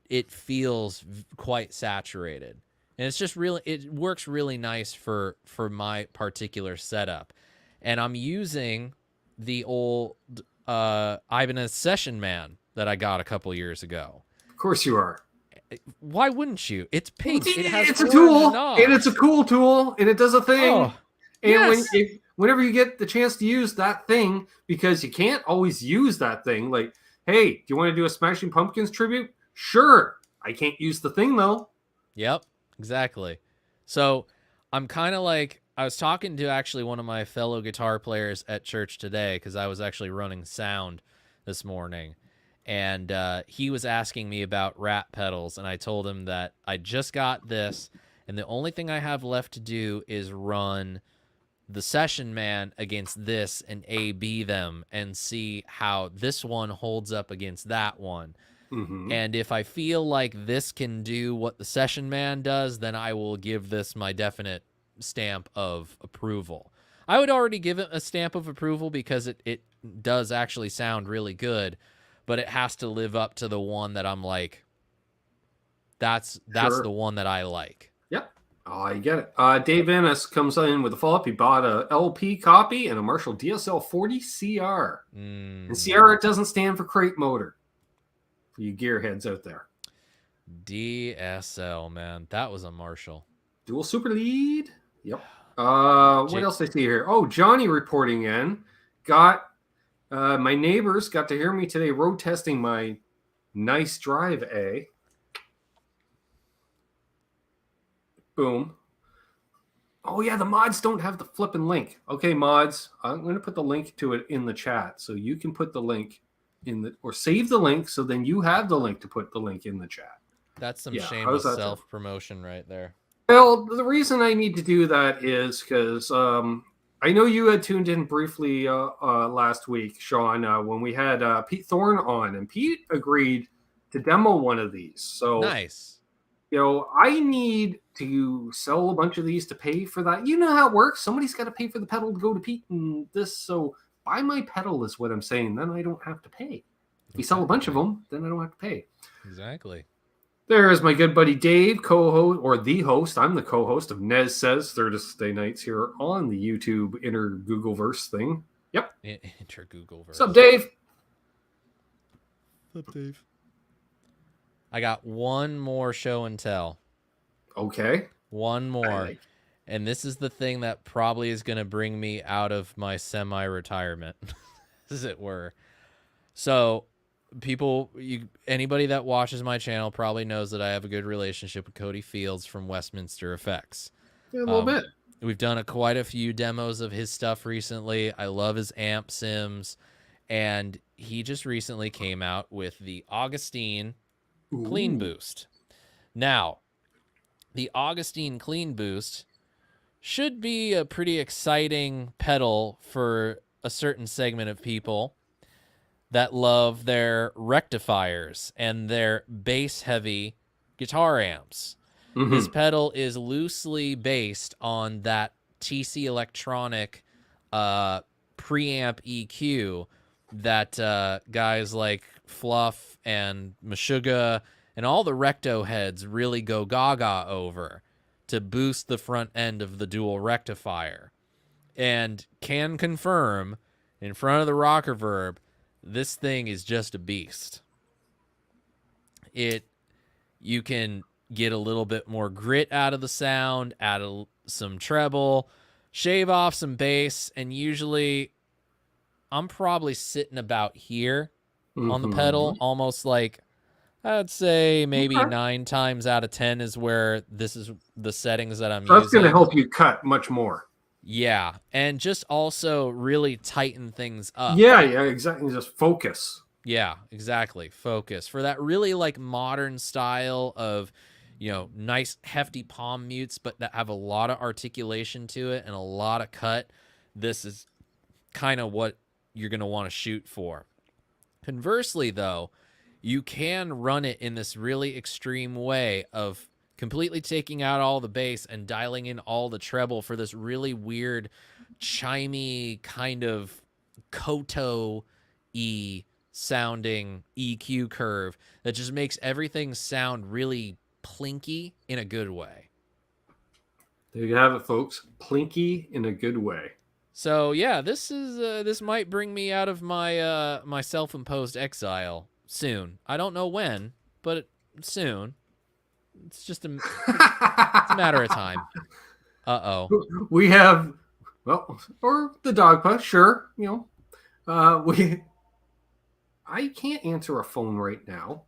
it feels quite saturated, and it's just really, it works really nice for my particular setup. And I'm using the old Ibanez Session Man that I got a couple years ago. Of course you are. Why wouldn't you? It's pink. It's a tool, and it's a cool tool, and it does a thing. Oh, and whenever you get the chance to use that thing, because you can't always use that thing, like, hey, do you want to do a Smashing Pumpkins tribute? Sure. I can't use the thing, though. Yep, exactly. So I'm kind of like, I was talking to actually one of my fellow guitar players at church today, because I was actually running sound this morning. And he was asking me about rat pedals, and I told him that I just got this, and the only thing I have left to do is run the Session Man against this and A/B them and see how this one holds up against that one. Mm-hmm. And if I feel like this can do what the Session Man does, then I will give this my definite stamp of approval. I would already give it a stamp of approval because it does actually sound really good, but it has to live up to the one that I'm like, that's Sure. the one that I like. Yep. Oh, I get it. Dave Ennis comes in with a follow-up. He bought a LP copy and a Marshall DSL 40 CR. And CR doesn't stand for crate motor. For you gearheads out there. DSL, man. That was a Marshall. Dual super lead. Yep. What else I see here? Oh, Johnny reporting in. Got my neighbors got to hear me today road testing my nice Drive A. Boom. Oh, yeah, the mods don't have the flipping link. Okay, mods, I'm going to put the link to it in the chat so you can put the link in the, or save the link so then you have the link to put the link in the chat. That's some shameless self-promotion right there. Well, the reason I need to do that is because I know you had tuned in briefly last week, Sean, when we had Pete Thorne on, and Pete agreed to demo one of these. So nice. I need to sell a bunch of these to pay for that. You know how it works. Somebody's got to pay for the pedal to go to Pete and this. So buy my pedal is what I'm saying. Then I don't have to pay. If we sell a bunch of them, then I don't have to pay. Exactly. There's my good buddy Dave, co-host, or the host. I'm the co-host of Nez Says Thursday nights here on the YouTube Inner Googleverse thing. Yep. Inter Googleverse. What's up, Dave? What's up, Dave? I got one more show and tell. Okay. One more. And this is the thing that probably is going to bring me out of my semi-retirement, as it were. So anybody that watches my channel probably knows that I have a good relationship with Cody Fields from Westminster Effects. Yeah, a little bit. We've done quite a few demos of his stuff recently. I love his amp sims. And he just recently came out with the Augustine Clean Ooh. Boost. Now, the Augustine Clean Boost should be a pretty exciting pedal for a certain segment of people that love their rectifiers and their bass-heavy guitar amps. This pedal is loosely based on that TC Electronic preamp EQ that guys like Fluff and Meshuggah and all the recto heads really go gaga over to boost the front end of the dual rectifier. And can confirm, in front of the rocker verb, this thing is just a beast. You can get a little bit more grit out of the sound, add some treble, shave off some bass, and usually I'm probably sitting about here on the pedal, almost like I'd say maybe 9 times out of 10 is where this is the settings that I'm using. That's going to help you cut much more. Yeah, and just also really tighten things up. Yeah, exactly. Just focus. Yeah, exactly. Focus for that really like modern style of, nice hefty palm mutes, but that have a lot of articulation to it and a lot of cut. This is kind of what you're going to want to shoot for. Conversely, though, you can run it in this really extreme way of completely taking out all the bass and dialing in all the treble for this really weird, chimey kind of koto-y sounding EQ curve that just makes everything sound really plinky in a good way. There you have it, folks. Plinky in a good way. So yeah, this might bring me out of my my self-imposed exile soon. I don't know when, but soon. It's just it's a matter of time. We have, or the dog push, sure. I can't answer a phone right now.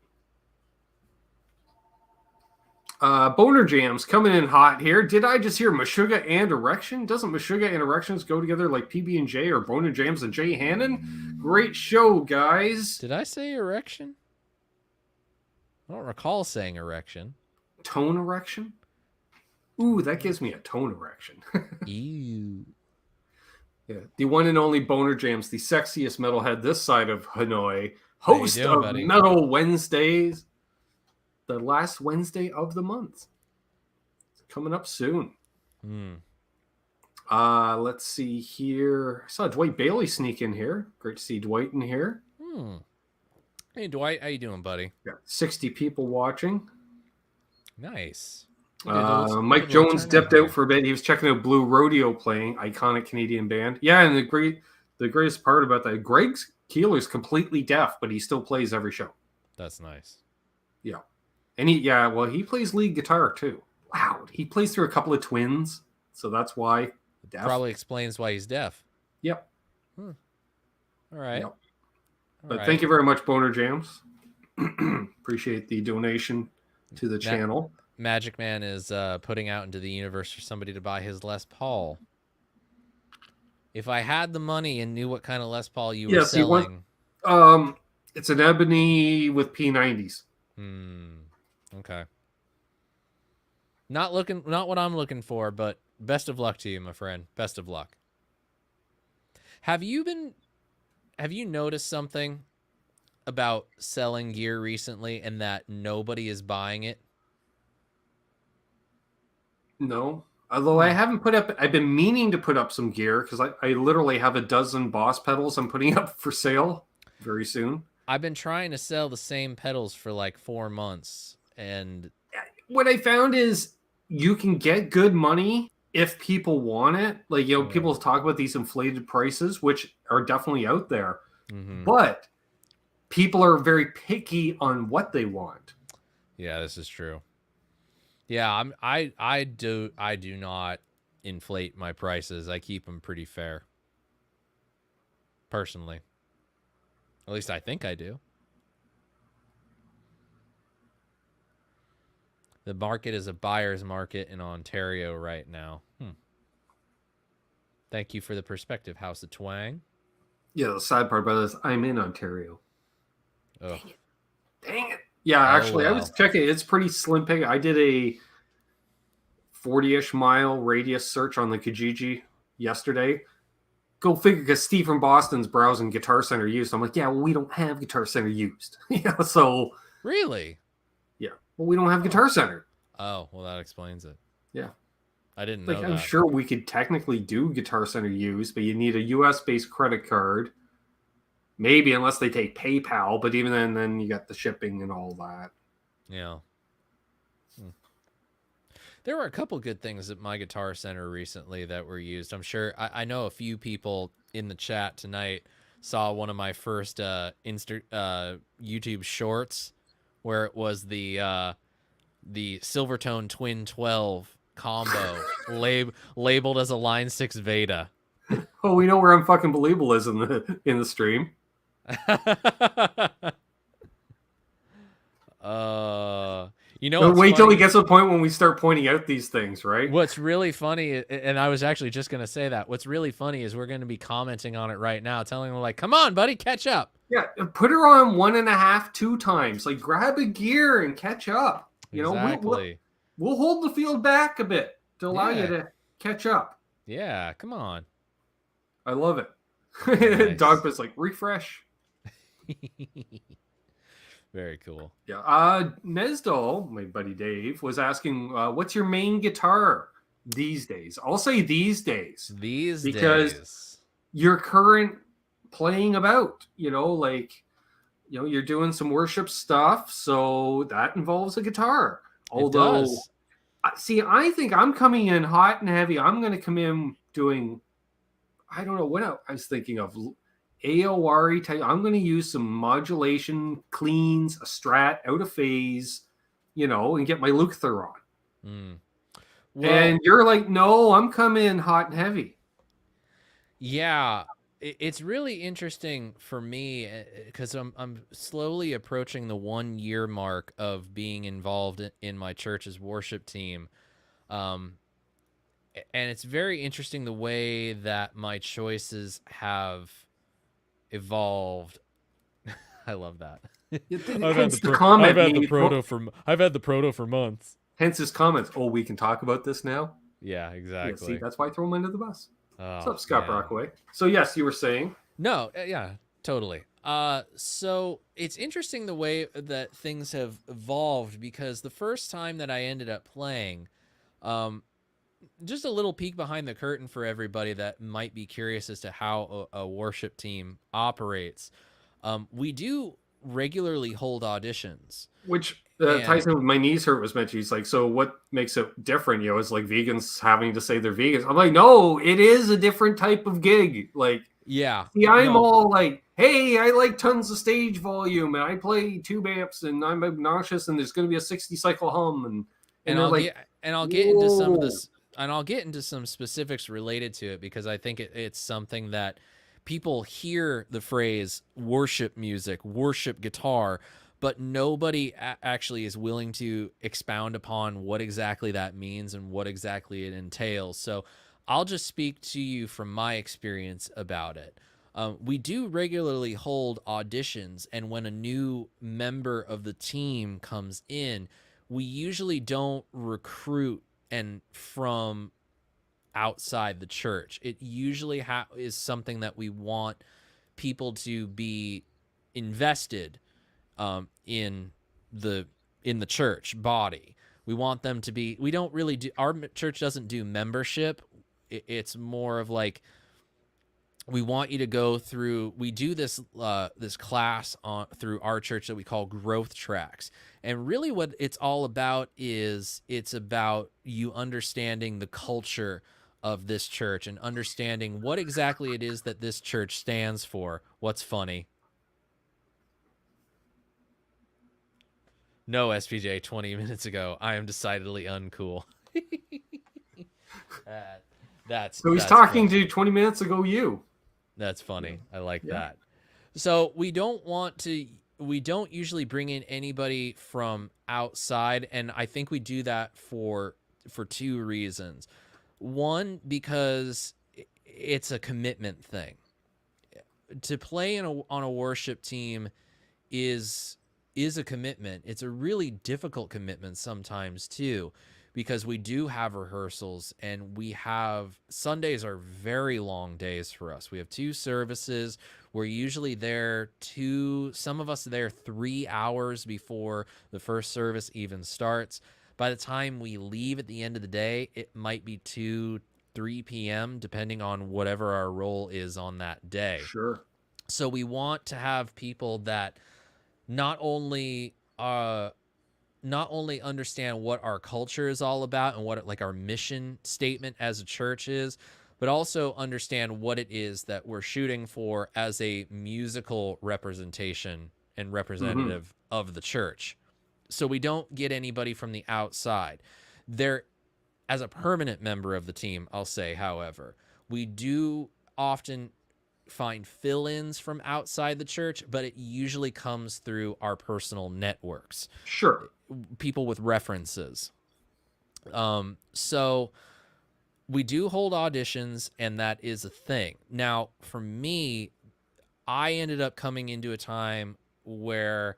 Boner Jams coming in hot here. Did I just hear Meshuggah and Erection? Doesn't Meshuggah and Erections go together like PB&J or Boner Jams and Jay Hannon? Great show, guys. Did I say erection? I don't recall saying erection. Tone erection? Ooh, that gives me a tone erection. Ew. Yeah, the one and only Boner Jams, the sexiest metalhead this side of Hanoi, host of buddy? Metal Wednesdays, the last Wednesday of the month. It's coming up soon. Let's see here. I saw Dwight Bailey sneak in here. Great to see Dwight in here. Hey, Dwight, how you doing, buddy? Got 60 people watching. Nice. Mike Jones dipped out for a bit. He was checking out Blue Rodeo playing, iconic Canadian band. Yeah, and the greatest part about that, Greg Keeler's completely deaf, but he still plays every show. That's nice. Yeah. And he plays lead guitar too. Wow. He plays through a couple of twins, so that's why deaf. Probably explains why he's deaf. Yep. All right. Yep. But thank you very much, Boner Jams. Appreciate the donation to the channel. Magic Man is putting out into the universe for somebody to buy his Les Paul. If I had the money and knew what kind of Les Paul you were selling. It's an ebony with P90s. Okay. Not what I'm looking for, but best of luck to you, my friend. Best of luck. Have you noticed something about selling gear recently and that nobody is buying it? No. Although I haven't I've been meaning to put up some gear because I literally have a dozen Boss pedals I'm putting up for sale very soon. I've been trying to sell the same pedals for like 4 months. And what I found is you can get good money if people want it. Like, people talk about these inflated prices, which are definitely out there. But people are very picky on what they want. Yeah, this is true. Yeah, I do not inflate my prices. I keep them pretty fair. Personally. At least I think I do. The market is a buyer's market in Ontario right now. Thank you for the perspective, House of Twang. Yeah, the sad part about this, I'm in Ontario. Oh. Dang it. Yeah, actually, I was checking. It's pretty slim pick. I did a 40-ish mile radius search on the Kijiji yesterday. Go figure, because Steve from Boston's browsing Guitar Center used. I'm like, yeah, well, we don't have Guitar Center used. Yeah, so. Really? Yeah. Well, we don't have Guitar Center. Oh, well, that explains it. Yeah. I didn't know that. I'm sure we could technically do Guitar Center use, but you need a US-based credit card. Maybe, unless they take PayPal, but even then you got the shipping and all that. Yeah. There were a couple good things at my Guitar Center recently that were used. I'm sure I know a few people in the chat tonight saw one of my first YouTube shorts where it was the Silvertone Twin 12 combo labeled as a Line 6 Veda. Oh, we know where Unfucking Believable is in the stream. You know, wait till he gets to the point when we start pointing out these things, right? What's really funny, and I was actually just going to say that, what's really funny is we're going to be commenting on it right now, telling them, like, come on, buddy, catch up. Yeah, put her on 1.5, 2 times. Like, grab a gear and catch up. You exactly. know, we'll hold the field back a bit to allow you to catch up. Yeah, come on. I love it. Nice. Dogpa's like, refresh. Very cool. Yeah. Nesdal, my buddy Dave, was asking, what's your main guitar these days? I'll say these days. Because your current playing about, you're doing some worship stuff, so that involves a guitar. Although, see, I think I'm coming in hot and heavy. I'm going to come in doing, I don't know what I was thinking of. AORE type. I'm going to use some modulation, cleans, a Strat, out of phase, and get my Luther on. Well, and you're like, no, I'm coming hot and heavy. Yeah, it's really interesting for me because I'm slowly approaching the 1 year mark of being involved in my church's worship team. And it's very interesting the way that my choices have evolved. I love that. I've had the proto for months. Hence his comments. Oh, we can talk about this now. Yeah, exactly. Yeah, see, that's why I throw him under the bus. What's up, Scott Brockway? So yes, you were saying. No, yeah, totally. So it's interesting the way that things have evolved, because the first time that I ended up playing, just a little peek behind the curtain for everybody that might be curious as to how a worship team operates. We do regularly hold auditions. Which ties in with my knees hurt was mentioned. He's like, so what makes it different? It's like vegans having to say they're vegans. I'm like, no, it is a different type of gig. Like, yeah. See, I'm all like, hey, I like tons of stage volume, and I play tube amps, and I'm obnoxious, and there's going to be a 60 cycle hum, and I'll like, get into some of this. And I'll get into some specifics related to it, because I think it's something that people hear the phrase worship music, worship guitar, but nobody actually is willing to expound upon what exactly that means and what exactly it entails. So I'll just speak to you from my experience about it. We do regularly hold auditions, and when a new member of the team comes in, we usually don't recruit and from outside the church. It usually is something that we want people to be invested in the church body. We want them to be. We don't really do. Our church doesn't do membership. It's more of like, we want you to go through. We do this this class through our church that we call growth tracks. And really what it's all about is it's about you understanding the culture of this church and understanding what exactly it is that this church stands for. What's funny? No, SPJ, 20 minutes ago, I am decidedly uncool. So he's talking to 20 minutes ago you. That's funny. I like that. So we don't usually bring in anybody from outside, and I think we do that for 2 reasons. One, because it's a commitment thing. To play on a worship team is a commitment. It's a really difficult commitment sometimes too, because we do have rehearsals, and Sundays are very long days for us. We have 2 services. We're usually there some of us are there 3 hours before the first service even starts. By the time we leave at the end of the day, it might be 3 p.m., depending on whatever our role is on that day. Sure. So we want to have people that not only understand what our culture is all about and what our mission statement as a church is, but also understand what it is that we're shooting for as a musical representation and representative of the church. So we don't get anybody from the outside. As a permanent member of the team, I'll say, however, we do often find fill-ins from outside the church, but it usually comes through our personal networks. Sure. People with references. So we do hold auditions, and that is a thing. Now, for me, I ended up coming into a time where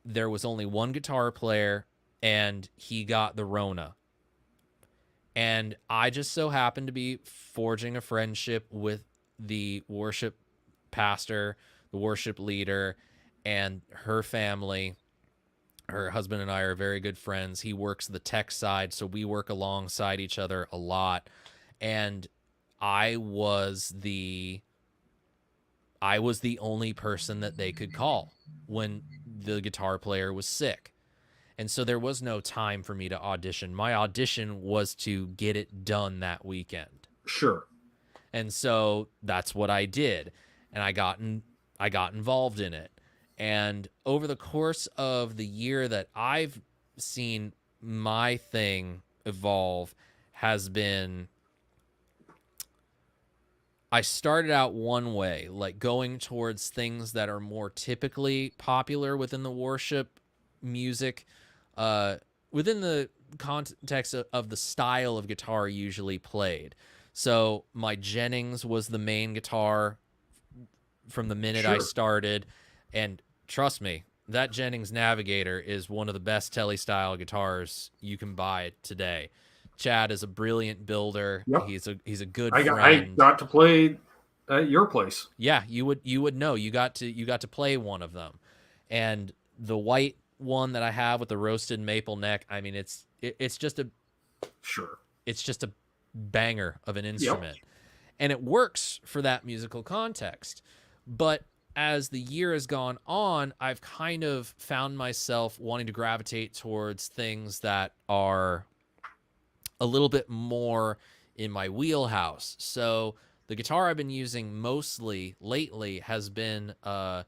there was only one guitar player, and he got the Rona. And I just so happened to be forging a friendship with the worship pastor, the worship leader, and her family. Her husband and I are very good friends. He works the tech side, so we work alongside each other a lot. And I was the only person that they could call when the guitar player was sick. And so there was no time for me to audition. My audition was to get it done that weekend. Sure. And so that's what I did. And I got involved in it. And over the course of the year that I've seen my thing evolve has been, I started out one way, like going towards things that are more typically popular within the worship music, within the context of the style of guitar usually played. So my Jennings was the main guitar from the minute I started. And trust me, that Jennings Navigator is one of the best Tele-style guitars you can buy today. Chad is a brilliant builder. Yep. He's a good friend. I got to play at your place. Yeah, you would know. You got to play one of them. And the white one that I have with the roasted maple neck, I mean, it's just a banger of an instrument. Yep. And it works for that musical context. But as the year has gone on, I've kind of found myself wanting to gravitate towards things that are a little bit more in my wheelhouse. So the guitar I've been using mostly lately has been, I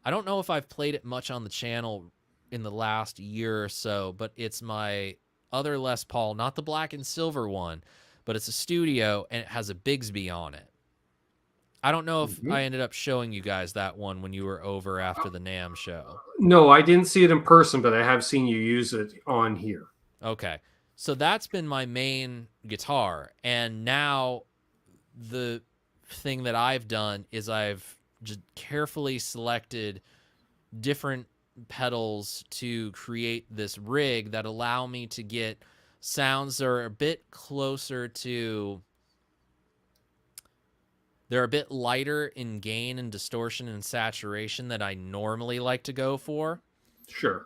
don't know if I've played it much on the channel in the last year or so, but it's my other Les Paul, not the black and silver one, but it's a studio, and it has a Bigsby on it. I don't know if I ended up showing you guys that one when you were over after the NAMM show. No, I didn't see it in person, but I have seen you use it on here. Okay. So that's been my main guitar. And now the thing that I've done is I've just carefully selected different pedals to create this rig that allow me to get sounds that are a bit closer to... They're a bit lighter in gain and distortion and saturation that I normally like to go for. Sure.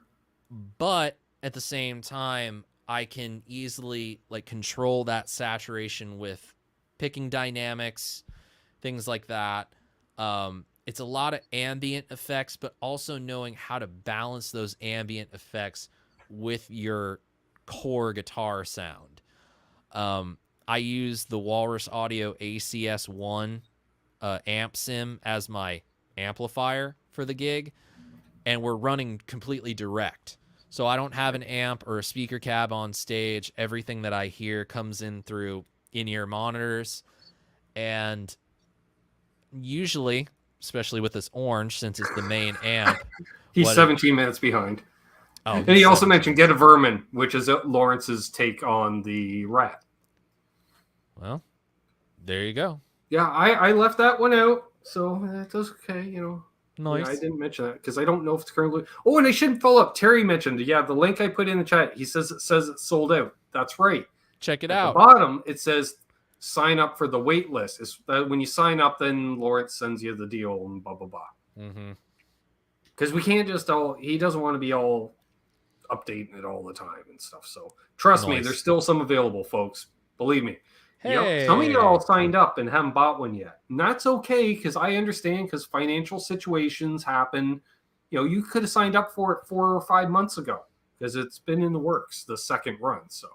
But at the same time, I can easily control that saturation with picking dynamics, things like that. It's a lot of ambient effects, but also knowing how to balance those ambient effects with your core guitar sound. I use the Walrus Audio ACS1 amp sim as my amplifier for the gig, and we're running completely direct. So I don't have an amp or a speaker cab on stage. Everything that I hear comes in through in-ear monitors. And usually, especially with this orange, since it's the main amp... He's 17 minutes behind. Oh, and he also mentioned Get a Vermin, which is Lawrence's take on the Rat. Well, there you go. Yeah, I left that one out, so that's okay. Nice. Yeah, I didn't mention that because I don't know if it's currently. Oh, and I shouldn't follow up. Terry mentioned, yeah, the link I put in the chat. He says it's sold out. That's right. Check it At the out. bottom, it says sign up for the wait list. It's when you sign up, then Lawrence sends you the deal and blah blah blah. Because we can't just he doesn't want to be all updating it all the time and stuff. So trust me, there's still some available, folks. Believe me. Hey. Yep. Some of you all signed up and haven't bought one yet. And that's okay because I understand because financial situations happen. You could have signed up for it 4 or 5 months ago because it's been in the works, the second run. So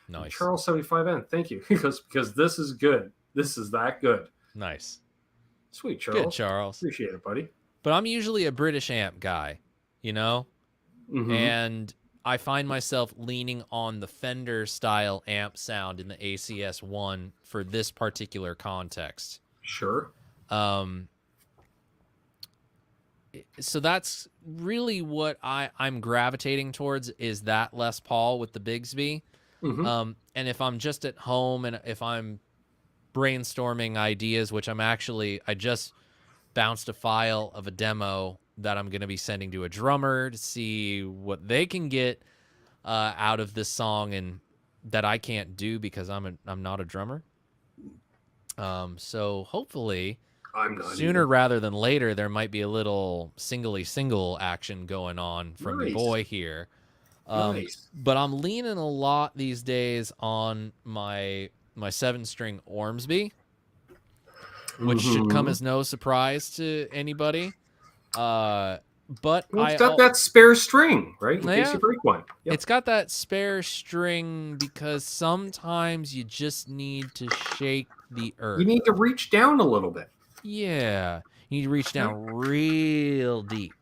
nice. Charles 75N, thank you. because this is good. This is that good. Nice. Sweet, Charles. Good, Charles. Appreciate it, buddy. But I'm usually a British amp guy, and I find myself leaning on the Fender style amp sound in the ACS-1 for this particular context. Sure. So that's really what I'm gravitating towards is that Les Paul with the Bigsby. And if I'm just at home and if I'm brainstorming ideas, which I just bounced a file of a demo that I'm going to be sending to a drummer to see what they can get out of this song, and that I can't do because I'm not a drummer. So hopefully I'm not sooner either. rather than later, there might be a little single action going on from the boy here. Nice. But I'm leaning a lot these days on my 7-string Ormsby, which should come as no surprise to anybody. But it's got that spare string, right? In case you break one. Yep. It's got that spare string because sometimes you just need to shake the earth. You need to reach down a little bit. Yeah. You need to reach down real deep.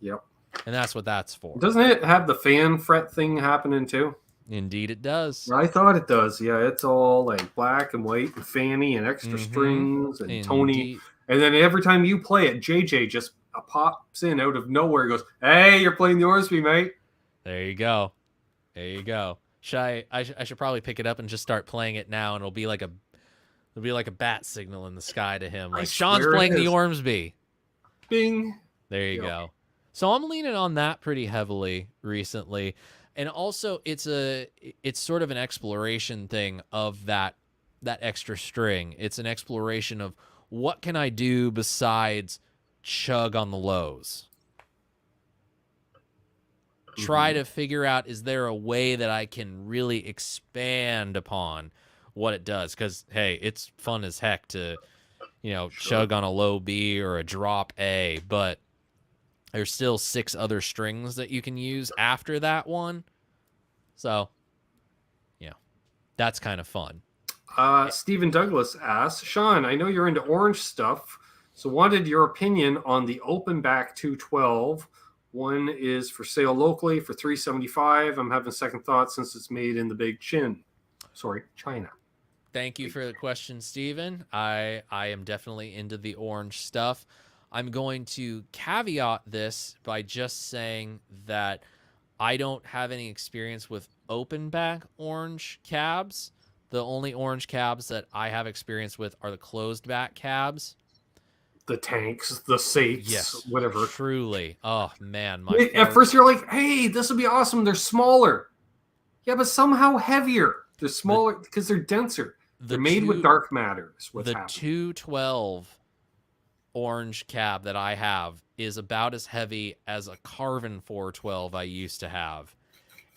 Yep. And that's what that's for. Doesn't it have the fan fret thing happening too? Indeed it does. I thought it does. Yeah, it's all like black and white and fanny and extra strings and Tony. And then every time you play it, JJ just pops in out of nowhere and goes, "Hey, you're playing the Ormsby, mate." There you go. I should probably pick it up and just start playing it now, and it'll be like a bat signal in the sky to him. Like Sean's playing the Ormsby. Bing. There you go. So I'm leaning on that pretty heavily recently. And also it's sort of an exploration thing of that extra string. It's an exploration of what can I do besides chug on the lows. Try to figure out, is there a way that I can really expand upon what it does? Because, hey, it's fun as heck to, chug on a low B or a drop A, but there's still 6 other strings that you can use after that one. So, that's kind of fun. Stephen Douglas asks, Sean, I know you're into orange stuff, so wanted your opinion on the open back 212. One is for sale locally for $375. I'm having second thoughts since it's made in the big China. Thank you for the question, Stephen. I am definitely into the orange stuff. I'm going to caveat this by just saying that I don't have any experience with open back orange cabs. The only orange cabs that I have experience with are the closed back cabs. The tanks, the Sates, whatever. Truly. Oh, man. At first you're like, hey, this would be awesome. They're smaller. Yeah, but somehow heavier. They're smaller because they're denser. They're made with dark matter. The 212 orange cab that I have is about as heavy as a Carvin 412 I used to have.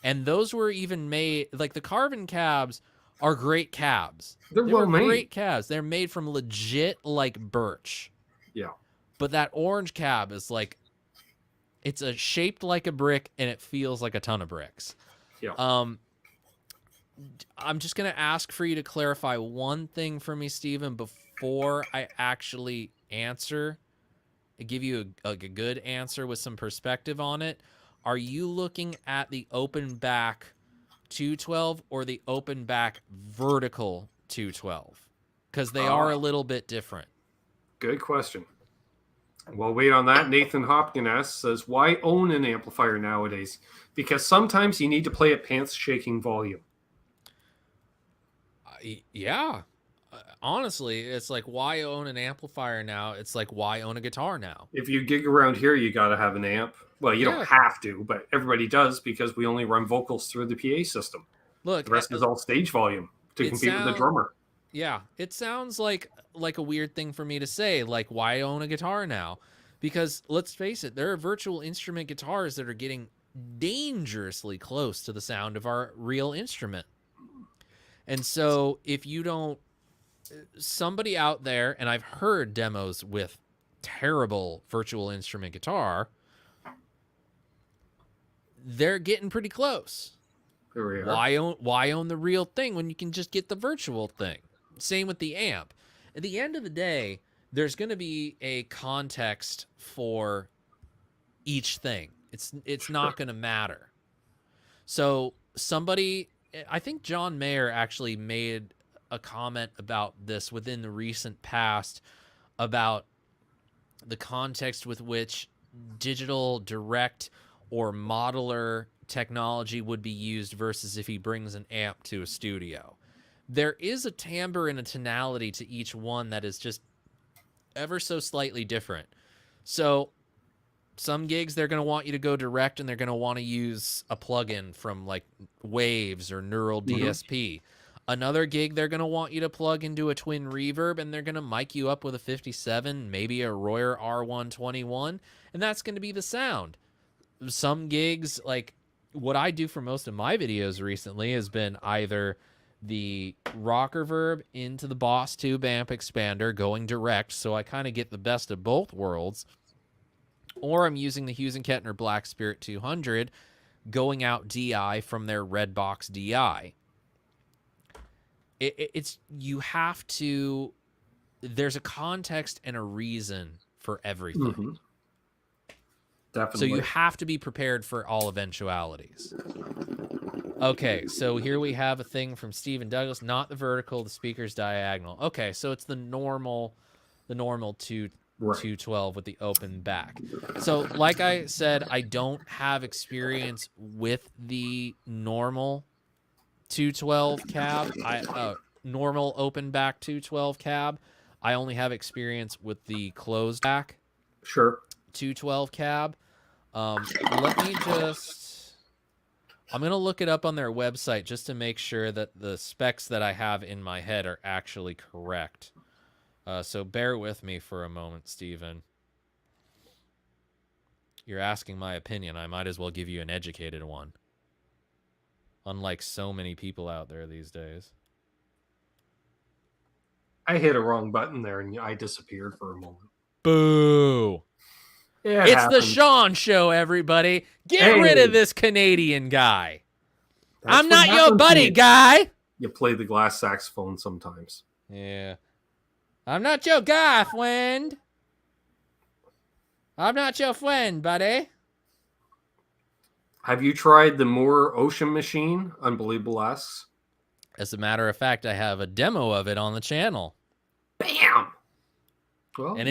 And those were even made, like the Carvin cabs are great cabs. They're well made. Great cabs. They're made from legit like birch. Yeah. But that orange cab is like, it's shaped like a brick and it feels like a ton of bricks. Yeah. I'm just going to ask for you to clarify one thing for me, Stephen, before I actually answer, give you a good answer with some perspective on it. Are you looking at the open back 212 or the open back vertical 212? Because they are a little bit different. Good question. Well, wait on that. Nathan Hopkins says, why own an amplifier nowadays? Because sometimes you need to play at pants shaking volume. Yeah. honestly, it's like, why own an amplifier now? It's like, why own a guitar now? If you gig around here, you got to have an amp. Well, you don't Yeah. have to, but everybody does because we only run vocals through the PA system. Look, The rest is all stage volume to compete with the drummer. Yeah, it sounds like a weird thing for me to say, like, why own a guitar now? Because let's face it, there are virtual instrument guitars that are getting dangerously close to the sound of our real instrument. And so if you don't, somebody out there, and I've heard demos with terrible virtual instrument guitar, they're getting pretty close. Why own the real thing when you can just get the virtual thing? Same with the amp. At the end of the day, there's going to be a context for each thing. It's not going to matter. So somebody, I think John Mayer actually made a comment about this within the recent past about the context with which digital direct or modeler technology would be used versus if he brings an amp to a studio. There is a timbre and a tonality to each one that is just ever so slightly different. So some gigs, they're going to want you to go direct and they're going to want to use a plugin from like Waves or Neural DSP. Another gig, they're going to want you to plug into a twin reverb and they're going to mic you up with a 57, maybe a Royer R121, and that's going to be the sound. Some gigs, like what I do for most of my videos recently has been either the rocker verb into the Boss Tube amp expander going direct, so I kind of get the best of both worlds, or I'm using the Hughes & Kettner Black Spirit 200 going out DI from their Redbox DI. It's you have to, there's a context and a reason for everything. Definitely. So you have to be prepared for all eventualities. Okay, so here we have a thing from Stephen Douglas, not the vertical, the speaker's diagonal. Okay, so it's the normal 212 with the open back. So like I said, I don't have experience with the normal 212 cab. Normal open back 212 cab. I only have experience with the closed back 212 cab. Let me just, I'm going to look it up on their website just to make sure that the specs that I have in my head are actually correct. So bear with me for a moment, Steven. You're asking my opinion. I might as well give you an educated one. Unlike so many people out there these days. I hit a wrong button there and I disappeared for a moment. Boo! Yeah, it's the Sean Show, everybody. Get rid of this Canadian guy. I'm not your buddy, guy. You play the glass saxophone sometimes. Yeah. I'm not your guy, friend. I'm not your friend, buddy. Have you tried the Moore Ocean Machine? Unbelievable asks. As a matter of fact, I have a demo of it on the channel. Bam! Well, and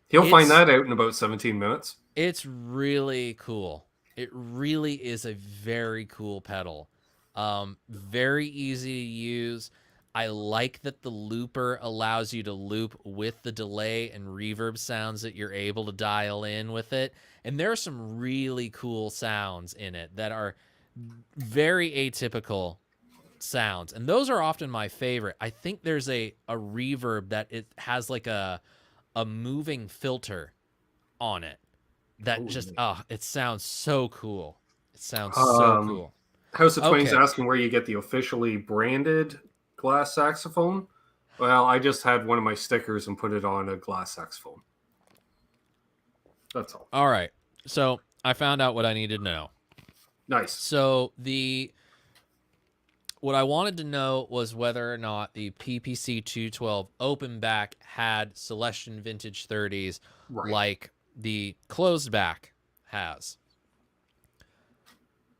he'll find that out in about 17 minutes. It's really cool. It really is a very cool pedal. Very easy to use. I like that the looper allows you to loop with the delay and reverb sounds that you're able to dial in with it. And there are some really cool sounds in it that are very atypical sounds. And those are often my favorite. I think there's a reverb that it has like a moving filter on it that it sounds so cool. It sounds so cool. House of Twain's asking where you get the officially branded glass saxophone. Well, I just had one of my stickers and put it on a glass saxophone. That's all. All right. So I found out what I needed to know. Nice. So what I wanted to know was whether or not the PPC 212 open back had Celestion Vintage 30s like the closed back has.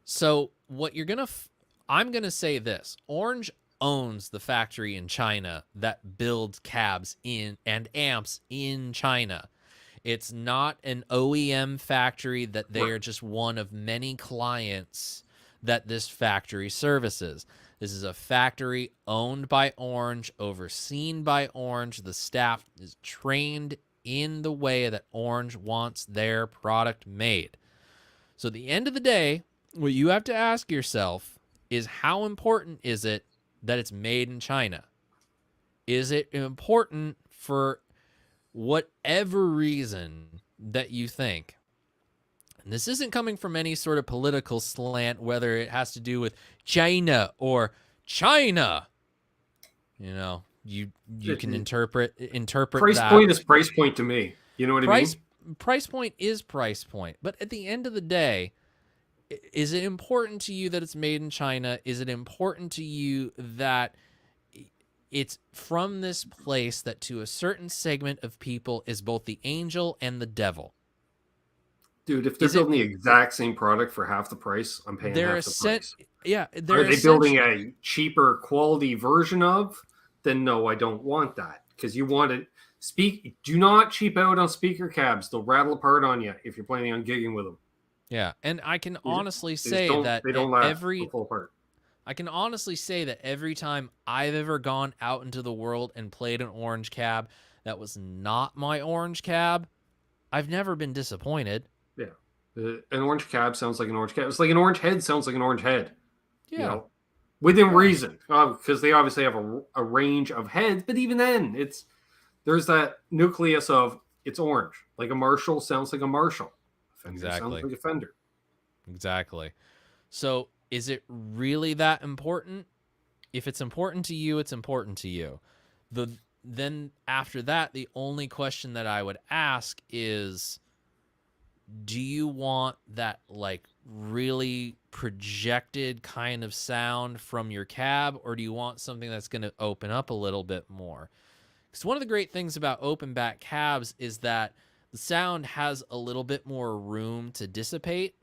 So what you're going to, I'm going to say this. Orange owns the factory in China that builds cabs in and amps in China. It's not an OEM factory that they are just one of many clients that this factory services. This is a factory owned by Orange, overseen by Orange. The staff is trained in the way that Orange wants their product made. So at the end of the day, what you have to ask yourself is, how important is it that it's made in China? Is it important for whatever reason that you think? And this isn't coming from any sort of political slant, whether it has to do with China or China. You know, you can interpret price that. point is price point to me. You know what I mean? Price point is price point. But at the end of the day, is it important to you that it's made in China? Is it important to you that it's from this place that to a certain segment of people is both the angel and the devil? Dude, if they're building the exact same product for half the price, I'm paying half the price. Yeah, are they building a cheaper quality version of? Then no, I don't want that, because you want it. Do not cheap out on speaker cabs. They'll rattle apart on you if you're planning on gigging with them. Yeah, and I can honestly say that I can honestly say that every time I've ever gone out into the world and played an Orange cab that was not my Orange cab, I've never been disappointed. Yeah. An Orange cab sounds like an Orange cab. It's like an Orange head sounds like an Orange head. Yeah. You know, within reason, because they obviously have a range of heads, but even then, there's that nucleus of it's Orange. Like a Marshall sounds like a Marshall. Fender sounds like a Fender. Exactly. So is it really that important? If it's important to you, it's important to you. Then after that, the only question that I would ask is, do you want that like really projected kind of sound from your cab, or do you want something that's going to open up a little bit more? Because one of the great things about open back cabs is that the sound has a little bit more room to dissipate.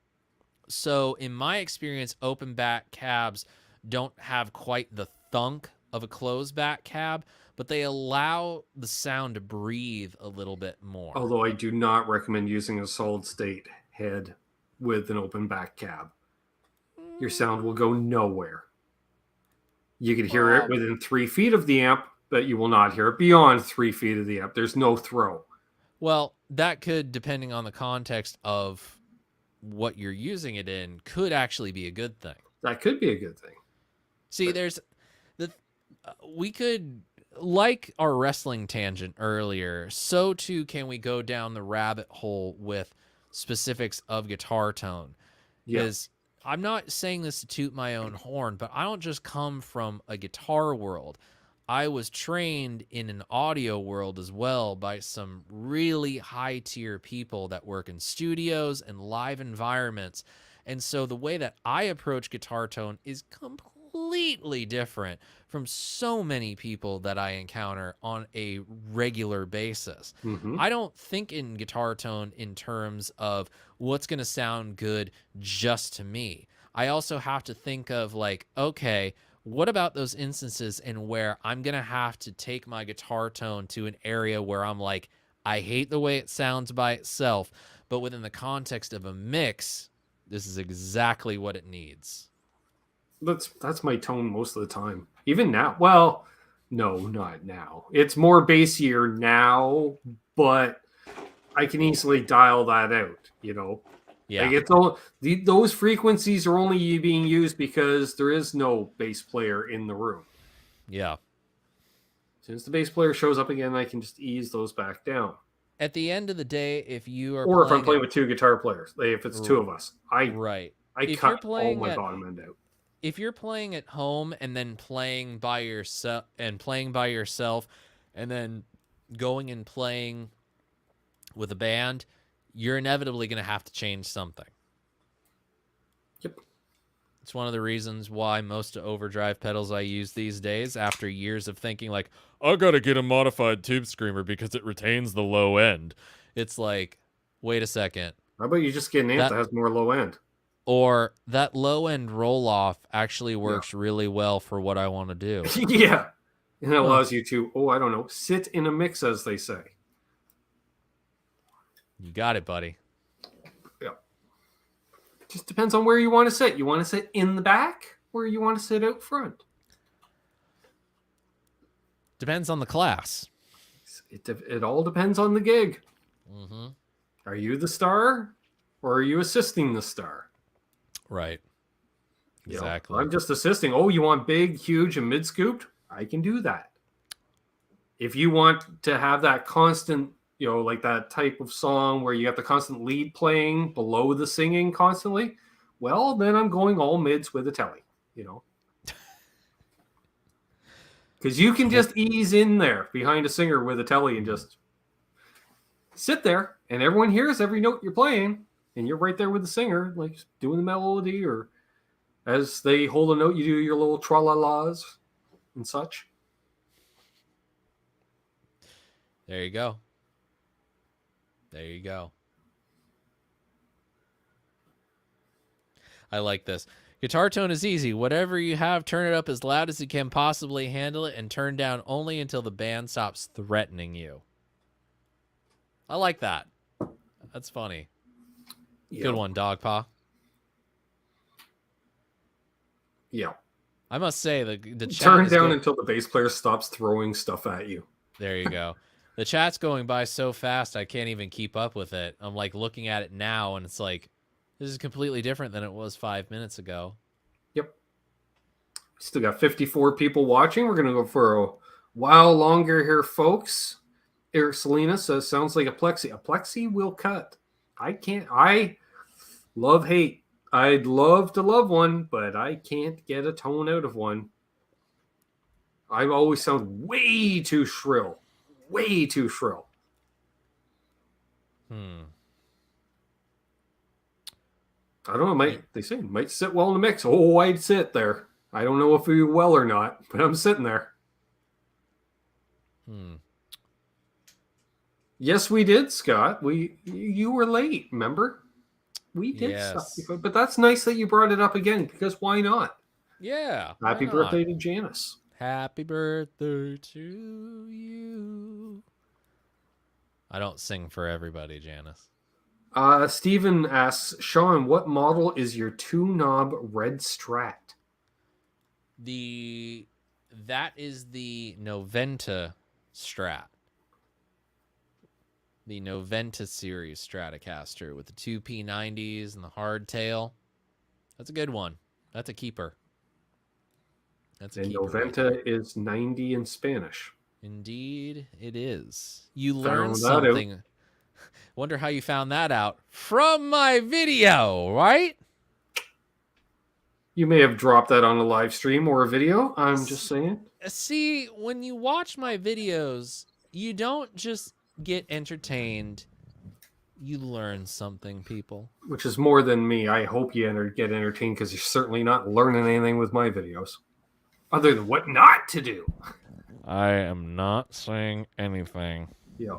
So in my experience, open back cabs don't have quite the thunk of a closed back cab, but they allow the sound to breathe a little bit more. Although I do not recommend using a solid state head with an open back cab. Your sound will go nowhere. You can hear it within 3 feet of the amp, but you will not hear it beyond 3 feet of the amp. There's no throw. Well, that could, depending on the context of what you're using it in, could actually be a good thing. That could be a good thing. See, we could, like our wrestling tangent earlier, so too can we go down the rabbit hole with specifics of guitar tone. Because I'm not saying this to toot my own horn, but I don't just come from a guitar world. I was trained in an audio world as well by some really high tier people that work in studios and live environments. And so the way that I approach guitar tone is completely different from so many people that I encounter on a regular basis. Mm-hmm. I don't think in guitar tone in terms of what's going to sound good just to me. I also have to think of like, okay, what about those instances in where I'm going to have to take my guitar tone to an area where I'm like, I hate the way it sounds by itself, but within the context of a mix, this is exactly what it needs. That's my tone most of the time. Even now. Well, no, not now. It's more bassier now, but I can easily dial that out, you know? Yeah. Like it's all those frequencies are only being used because there is no bass player in the room. Yeah. As soon as the bass player shows up again, I can just ease those back down. At the end of the day, if you are if I'm playing with 2 guitar players, if it's 2 of us, I cut all my bottom end out. If you're playing at home and then playing by yourself and then going and playing with a band, you're inevitably going to have to change something. Yep. It's one of the reasons why most overdrive pedals I use these days, after years of thinking like, I got to get a modified tube screamer because it retains the low end. It's like, wait a second. How about you just get an amp that has more low end? Or that low end roll off actually works really well for what I want to do. Yeah. And it allows you to, sit in a mix, as they say. You got it, buddy. Yeah. Just depends on where you want to sit. You want to sit in the back or you want to sit out front? Depends on the class. It all depends on the gig. Mm-hmm. Are you the star, or are you assisting the star? Right. Exactly. You know, I'm just assisting. Oh, you want big, huge, and mid-scooped? I can do that. If you want to have that constant, you know, like that type of song where you got the constant lead playing below the singing constantly, well, then I'm going all mids with a telly, you know. Because you can just ease in there behind a singer with a telly and just sit there, and everyone hears every note you're playing, and you're right there with the singer, like doing the melody, or as they hold a note, you do your little tra-la-las and such. There you go. There you go. I like this. Guitar tone is easy. Whatever you have, turn it up as loud as you can possibly handle it and turn down only until the band stops threatening you. I like that. That's funny. Yeah. Good one, Dog Paw. Yeah. I must say, the chat turn down until the bass player stops throwing stuff at you. There you go. The chat's going by so fast, I can't even keep up with it. I'm like looking at it now, and it's like, this is completely different than it was 5 minutes ago. Yep. Still got 54 people watching. We're going to go for a while longer here, folks. Eric Salinas says, sounds like a plexi. A plexi will cut. I love hate. I'd love to love one, but I can't get a tone out of one. I always sound way too shrill. Way too shrill. I don't know. They say it might sit well in the mix. Oh, I'd sit there. I don't know if we well or not, but I'm sitting there. Yes, we did, Scott. You were late, remember? We did stuff before, but that's nice that you brought it up again, because why not? Yeah. Happy birthday to Janice. Happy birthday to you. I don't sing for everybody, Janice. Steven asks, Sean, what model is your two-knob red Strat? That is the Noventa Strat. The Noventa series Stratocaster with the two P90s and the hardtail. That's a good one. That's a keeper. That's a keeper. Noventa is 90 in Spanish. Indeed, it is. You learned something. Wonder how you found that out from my video, right? You may have dropped that on a live stream or a video. I'm just saying. See, when you watch my videos, you don't just get entertained. You learn something, people. Which is more than me. I hope you get entertained, because you're certainly not learning anything with my videos. Other than what not to do. I am not saying anything. Yeah.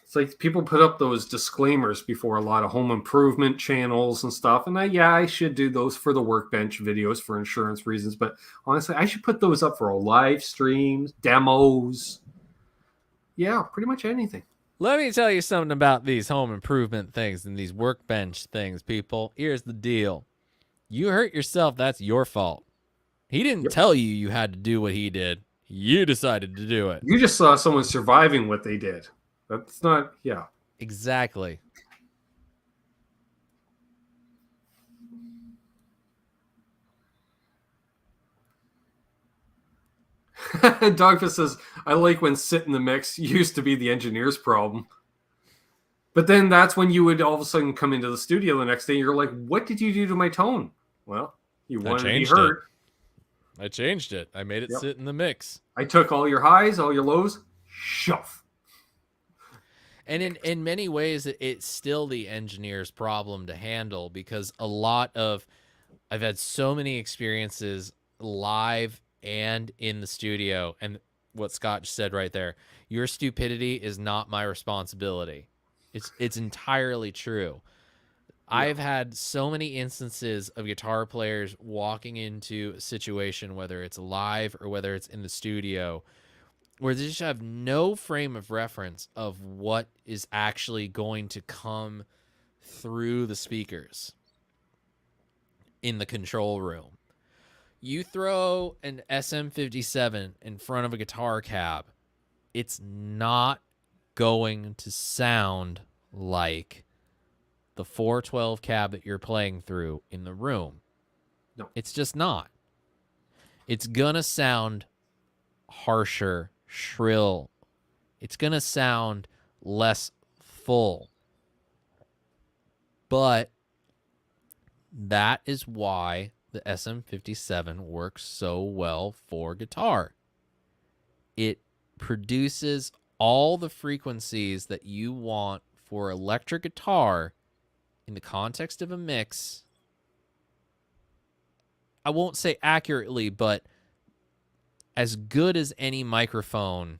It's like people put up those disclaimers before a lot of home improvement channels and stuff. And I should do those for the workbench videos for insurance reasons. But honestly, I should put those up for live streams, demos. Yeah, pretty much anything. Let me tell you something about these home improvement things and these workbench things, people. Here's the deal. You hurt yourself, that's your fault. He didn't tell you had to do what he did. You decided to do it. You just saw someone surviving what they did. That's not, yeah. Exactly. Dogfist says, I like when sit in the mix used to be the engineer's problem. But then that's when you would all of a sudden come into the studio the next day and you're like, what did you do to my tone? Well, you wanted to be heard. I changed it. I made it sit in the mix. I took all your highs, all your lows, shove. And in many ways, it's still the engineer's problem to handle, because I've had so many experiences live and in the studio. And what Scott said right there, your stupidity is not my responsibility. It's entirely true. Yeah. I've had so many instances of guitar players walking into a situation, whether it's live or whether it's in the studio, where they just have no frame of reference of what is actually going to come through the speakers in the control room. You throw an SM57 in front of a guitar cab, it's not going to sound like the 412 cab that you're playing through in the room. No. It's just not. It's going to sound harsher, shrill. It's going to sound less full. But that is why the SM57 works so well for guitar. It produces all the frequencies that you want for electric guitar in the context of a mix. I won't say accurately, but as good as any microphone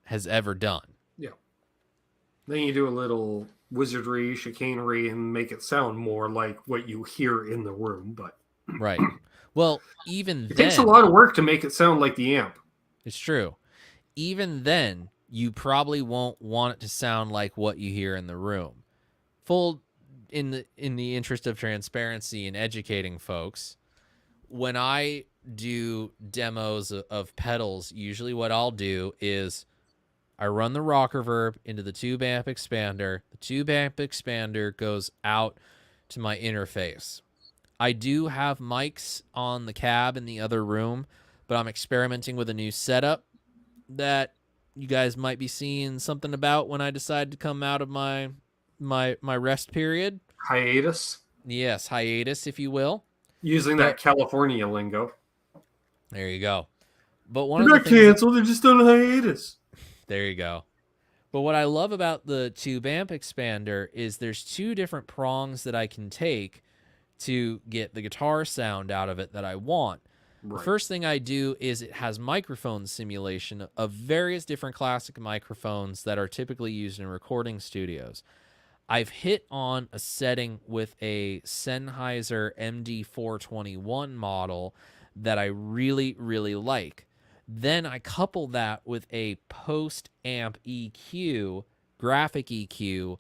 has ever done. Yeah. Then you do a little wizardry, chicanery, and make it sound more like what you hear in the room. But right. Well, even it then, takes a lot of work to make it sound like the amp. It's true. Even then, you probably won't want it to sound like what you hear in the room. Full in the interest of transparency and educating folks, when I do demos of pedals, usually what I'll do is I run the rock reverb into the tube amp expander. The tube amp expander goes out to my interface. I do have mics on the cab in the other room, but I'm experimenting with a new setup that you guys might be seeing something about when I decide to come out of my rest period. Hiatus. Yes, hiatus, if you will. Using that California lingo. There you go. But one they're of the not canceled, they're just on a hiatus. There you go. But what I love about the tube amp expander is there's two different prongs that I can take to get the guitar sound out of it that I want. Right. The first thing I do is it has microphone simulation of various different classic microphones that are typically used in recording studios. I've hit on a setting with a Sennheiser MD421 model that I really, really like. Then I couple that with a post-amp EQ, graphic EQ,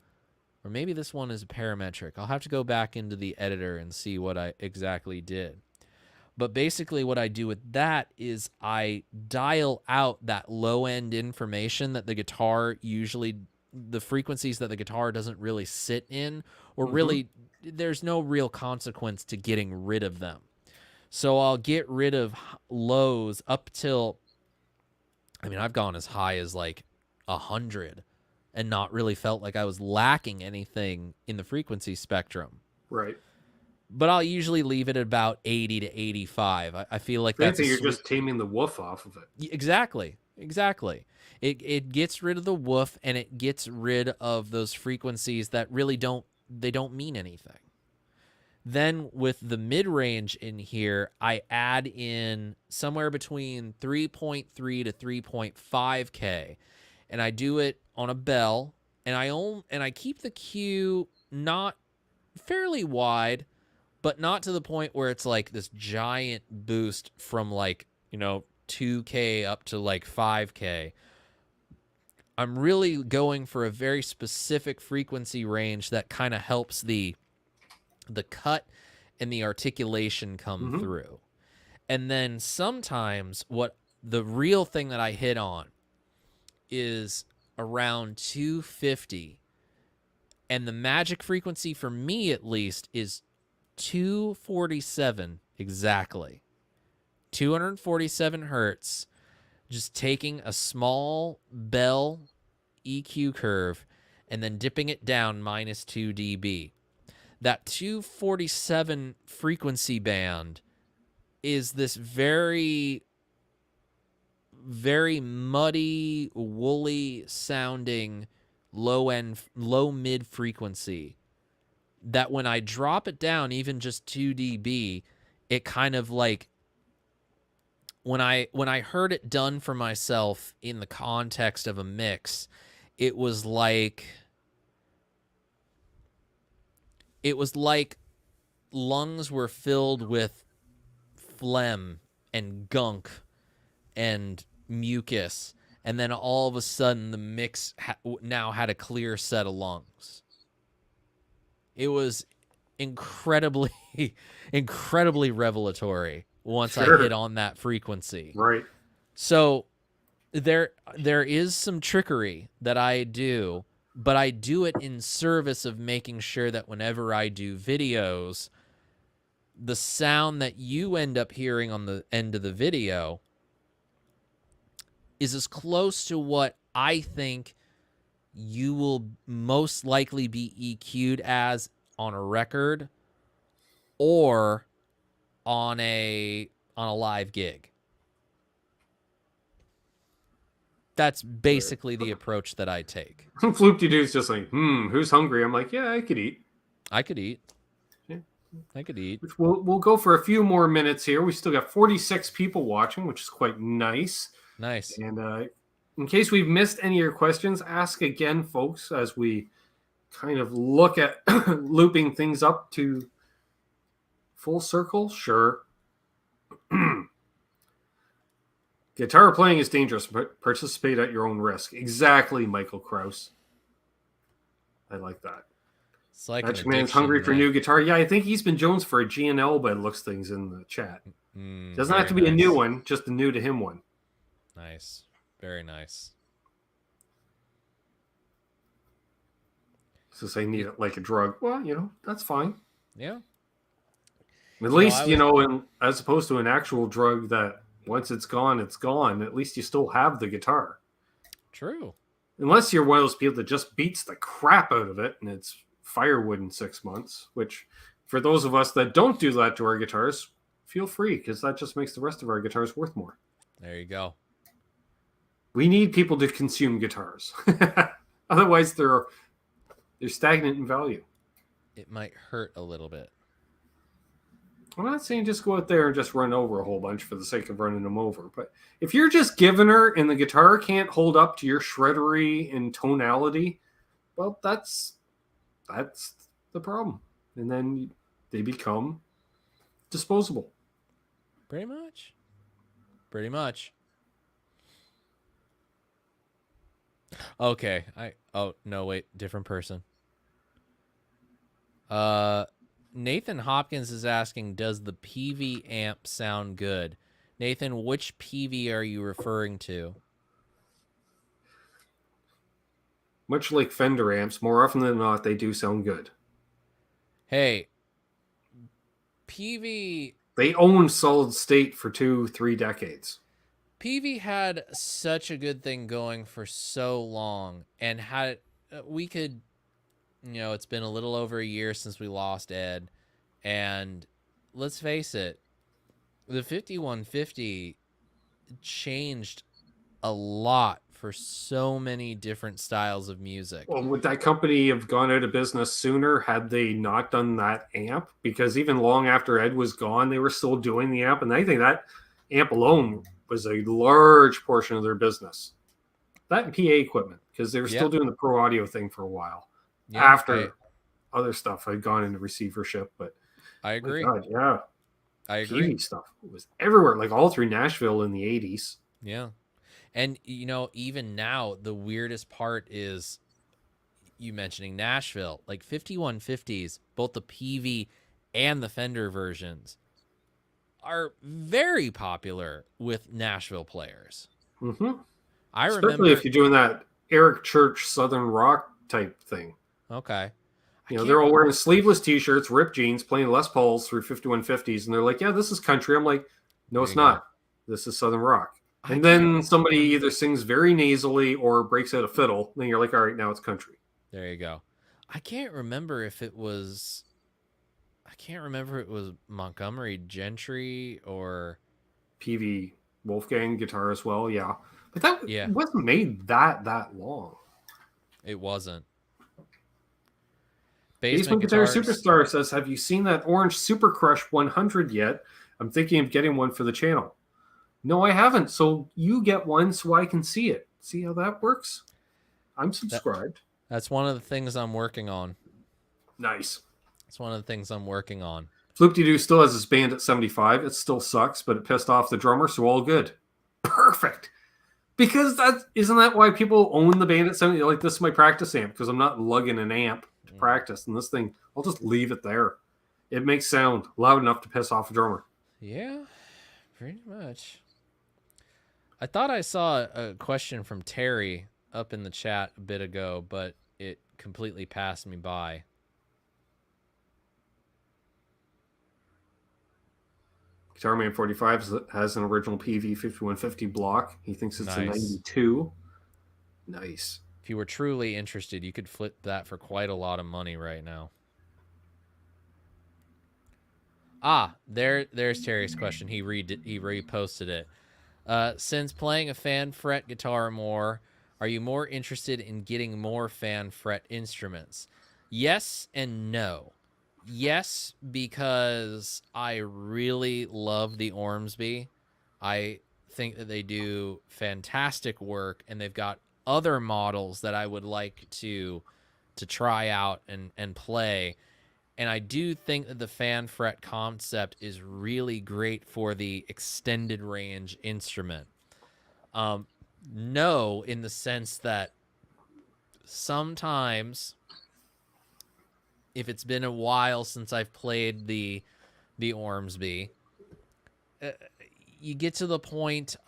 or maybe this one is a parametric. I'll have to go back into the editor and see what I exactly did. But basically what I do with that is I dial out that low-end information that the guitar usually, the frequencies that the guitar doesn't really sit in, or really, there's no real consequence to getting rid of them. So I'll get rid of lows up till, I mean, I've gone as high as like 100 and not really felt like I was lacking anything in the frequency spectrum. Right. But I'll usually leave it at about 80 to 85. I feel like that's you're just taming the woof off of it. Exactly. It gets rid of the woof, and it gets rid of those frequencies that really don't mean anything. Then with the mid-range in here, I add in somewhere between 3.3 to 3.5K, and I do it on a bell, and I keep the Q not fairly wide, but not to the point where it's like this giant boost from like, 2K up to like 5K. I'm really going for a very specific frequency range that kind of helps the cut and the articulation come through. And then sometimes what the real thing that I hit on is around 250. And the magic frequency for me, at least, is 247 exactly. 247 hertz, just taking a small bell EQ curve and then dipping it down minus 2 dB. That 247 frequency band is this very, very muddy, woolly sounding low mid frequency that when I drop it down even just 2 dB, it kind of like, when I heard it done for myself in the context of a mix, it was like lungs were filled with phlegm and gunk and mucus, and then all of a sudden the mix now had a clear set of lungs. It was incredibly revelatory once I Sure. hit on that frequency. Right. So there is some trickery that I do, but I do it in service of making sure that whenever I do videos, the sound that you end up hearing on the end of the video is as close to what I think you will most likely be EQ'd as on a record or on a live gig. That's basically the approach that I take. Floop-de-doo's just like, who's hungry? I'm like, yeah, I could eat. I could eat. Yeah. I could eat. We'll go for a few more minutes here. We still got 46 people watching, which is quite nice. Nice. And in case we've missed any of your questions, ask again, folks, as we kind of look at looping things up to full circle. Sure. Guitar playing is dangerous, but participate at your own risk. Exactly, Michael Krause. I like that. It's like That man's hungry for new guitar. Yeah, I think he's been Jones for a G&L, but it looks things in the chat. Doesn't have to be a new one, just a new to him one. Nice. Very nice. So say need it like a drug. Well, that's fine. Yeah. At least, and as opposed to an actual drug that once it's gone, it's gone. At least you still have the guitar. True. Unless you're one of those people that just beats the crap out of it and it's firewood in 6 months, which for those of us that don't do that to our guitars, feel free, because that just makes the rest of our guitars worth more. There you go. We need people to consume guitars. Otherwise, they're stagnant in value. It might hurt a little bit. I'm not saying just go out there and just run over a whole bunch for the sake of running them over. But if you're just giving her and the guitar can't hold up to your shreddery and tonality, well, that's the problem. And then they become disposable. Pretty much. Pretty much. Okay. Oh, no, wait. Different person. Nathan Hopkins is asking, does the PV amp sound good? Nathan, which PV are you referring to? Much like Fender amps, more often than not, they do sound good. Hey, PV... They own solid state for 2-3 decades. PV had such a good thing going for so long, and had we could, it's been a little over a year since we lost Ed, and let's face it, the 5150 changed a lot for so many different styles of music. Well, would that company have gone out of business sooner had they not done that amp? Because even long after Ed was gone, they were still doing the amp, and I think that amp alone was a large portion of their business. That and PA equipment, because they were still doing the pro audio thing for a while after other stuff had gone into receivership. But I agree. God, yeah, I agree. PV stuff was everywhere, like all through Nashville in the 80s. Yeah. And, even now, the weirdest part is you mentioning Nashville. Like 5150s, both the PV and the Fender versions are very popular with Nashville players. Mm-hmm. I Especially remember if you're doing that Eric Church Southern rock type thing. Okay. They're all wearing sleeveless T-shirts, ripped jeans, playing Les Pauls through 5150s, and they're like, "Yeah, this is country." I'm like, "No, it's not. This is Southern rock." And then somebody either sings very nasally or breaks out a fiddle. Then you're like, "All right, now it's country." There you go. I can't remember if it was Montgomery Gentry or PV Wolfgang guitar as well. Yeah, but that wasn't made that long. It wasn't. Basement Guitar Superstar says, "Have you seen that orange Super Crush 100 yet? I'm thinking of getting one for the channel." No, I haven't. So you get one so I can see it. See how that works? I'm subscribed. That's one of the things I'm working on. Nice. It's one of the things I'm working on. Floop-de-doo still has his band at 75. It still sucks, but it pissed off the drummer, so all good. Perfect. Because isn't that why people own the band at 70? Like, this is my practice amp, because I'm not lugging an amp to practice. And this thing, I'll just leave it there. It makes sound loud enough to piss off a drummer. Yeah. pretty much. I thought I saw a question from Terry up in the chat a bit ago, but it completely passed me by. Guitar Man 45 has an original PV 5150 block. He thinks it's a 92. Nice. If you were truly interested, you could flip that for quite a lot of money right now. Ah, there's Terry's question. He reposted it. Since playing a fan fret guitar more, are you more interested in getting more fan fret instruments? Yes and no. Yes, because I really love the Ormsby. I think that they do fantastic work, and they've got other models that I would like to try out and play. And I do think that the fan fret concept is really great for the extended range instrument. No, in the sense that sometimes, if it's been a while since I've played the Ormsby, you get to the point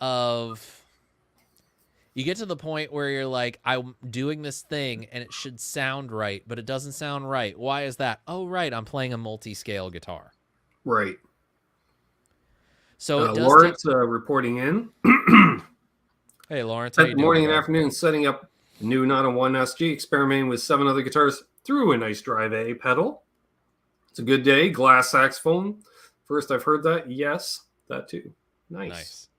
where you're like, I'm doing this thing and it should sound right, but it doesn't sound right. Why is that? Oh, right, I'm playing a multi-scale guitar. Right. So it does Lawrence reporting in. Hey, Lawrence. How you doing, morning and afternoon, setting up new 901 SG, experimenting with 7 other guitars through a nice drive A pedal. It's a good day. Glass saxophone. First I've heard that. Yes, that too. Nice.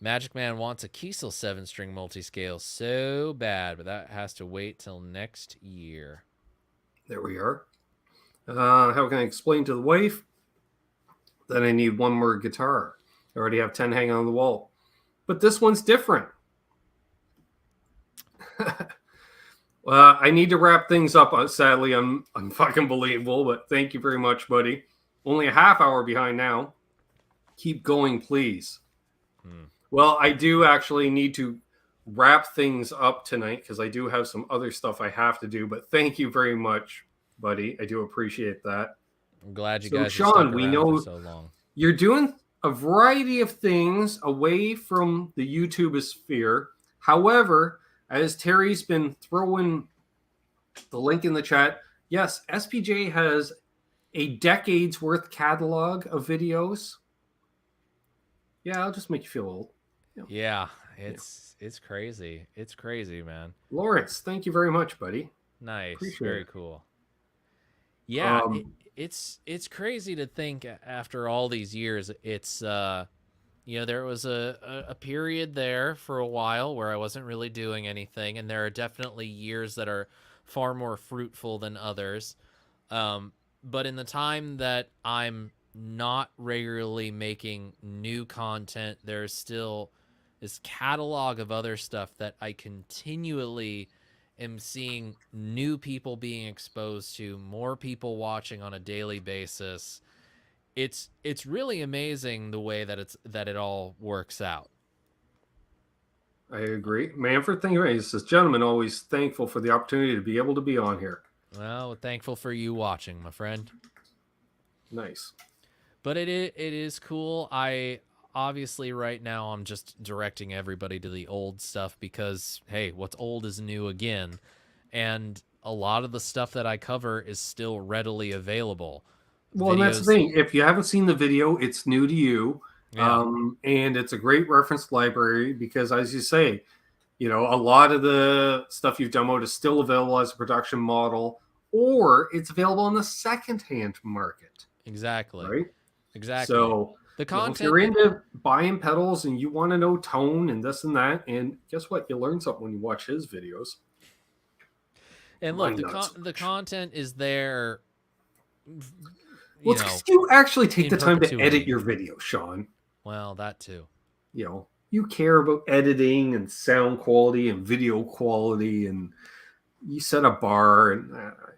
Magic Man wants a Kiesel 7-string multi-scale so bad, but that has to wait till next year. There we are. How can I explain to the wife that I need one more guitar? I already have 10 hanging on the wall. But this one's different. I need to wrap things up. Sadly, I'm fucking believable, but thank you very much, buddy. Only a half hour behind now. Keep going, please. Well, I do actually need to wrap things up tonight because I do have some other stuff I have to do. But thank you very much, buddy. I do appreciate that. I'm glad you guys Sean, stuck we around know for so long. You're doing a variety of things away from the YouTube sphere. However, as Terry's been throwing the link in the chat, yes, SPJ has a decade's worth catalog of videos. Yeah, I'll just make you feel old. Yeah, it's crazy. It's crazy, man. Lawrence, thank you very much, buddy. Nice. Appreciate Very it. Cool. Yeah, it's crazy to think after all these years. It's there was a period there for a while where I wasn't really doing anything, and there are definitely years that are far more fruitful than others. But in the time that I'm not regularly making new content, there's still this catalog of other stuff that I continually am seeing new people being exposed to, more people watching on a daily basis. It's really amazing the way that it all works out. I agree. Manfred, thank you. He says, gentlemen, always thankful for the opportunity to be able to be on here. Well, thankful for you watching, my friend. Nice. But it is cool. I obviously right now I'm just directing everybody to the old stuff because, hey, what's old is new again. And a lot of the stuff that I cover is still readily available. Well, and that's the thing. If you haven't seen the video, it's new to you. Yeah. And it's a great reference library because, as you say, a lot of the stuff you've demoed is still available as a production model, or it's available on the secondhand market. Exactly. Right? Exactly. So the content, if you're into buying pedals and you want to know tone and this and that, and guess what? You learn something when you watch his videos. And look, the content is there. Well, you actually take the time to edit your video, Sean. Well, that too. You care about editing and sound quality and video quality, and you set a bar. And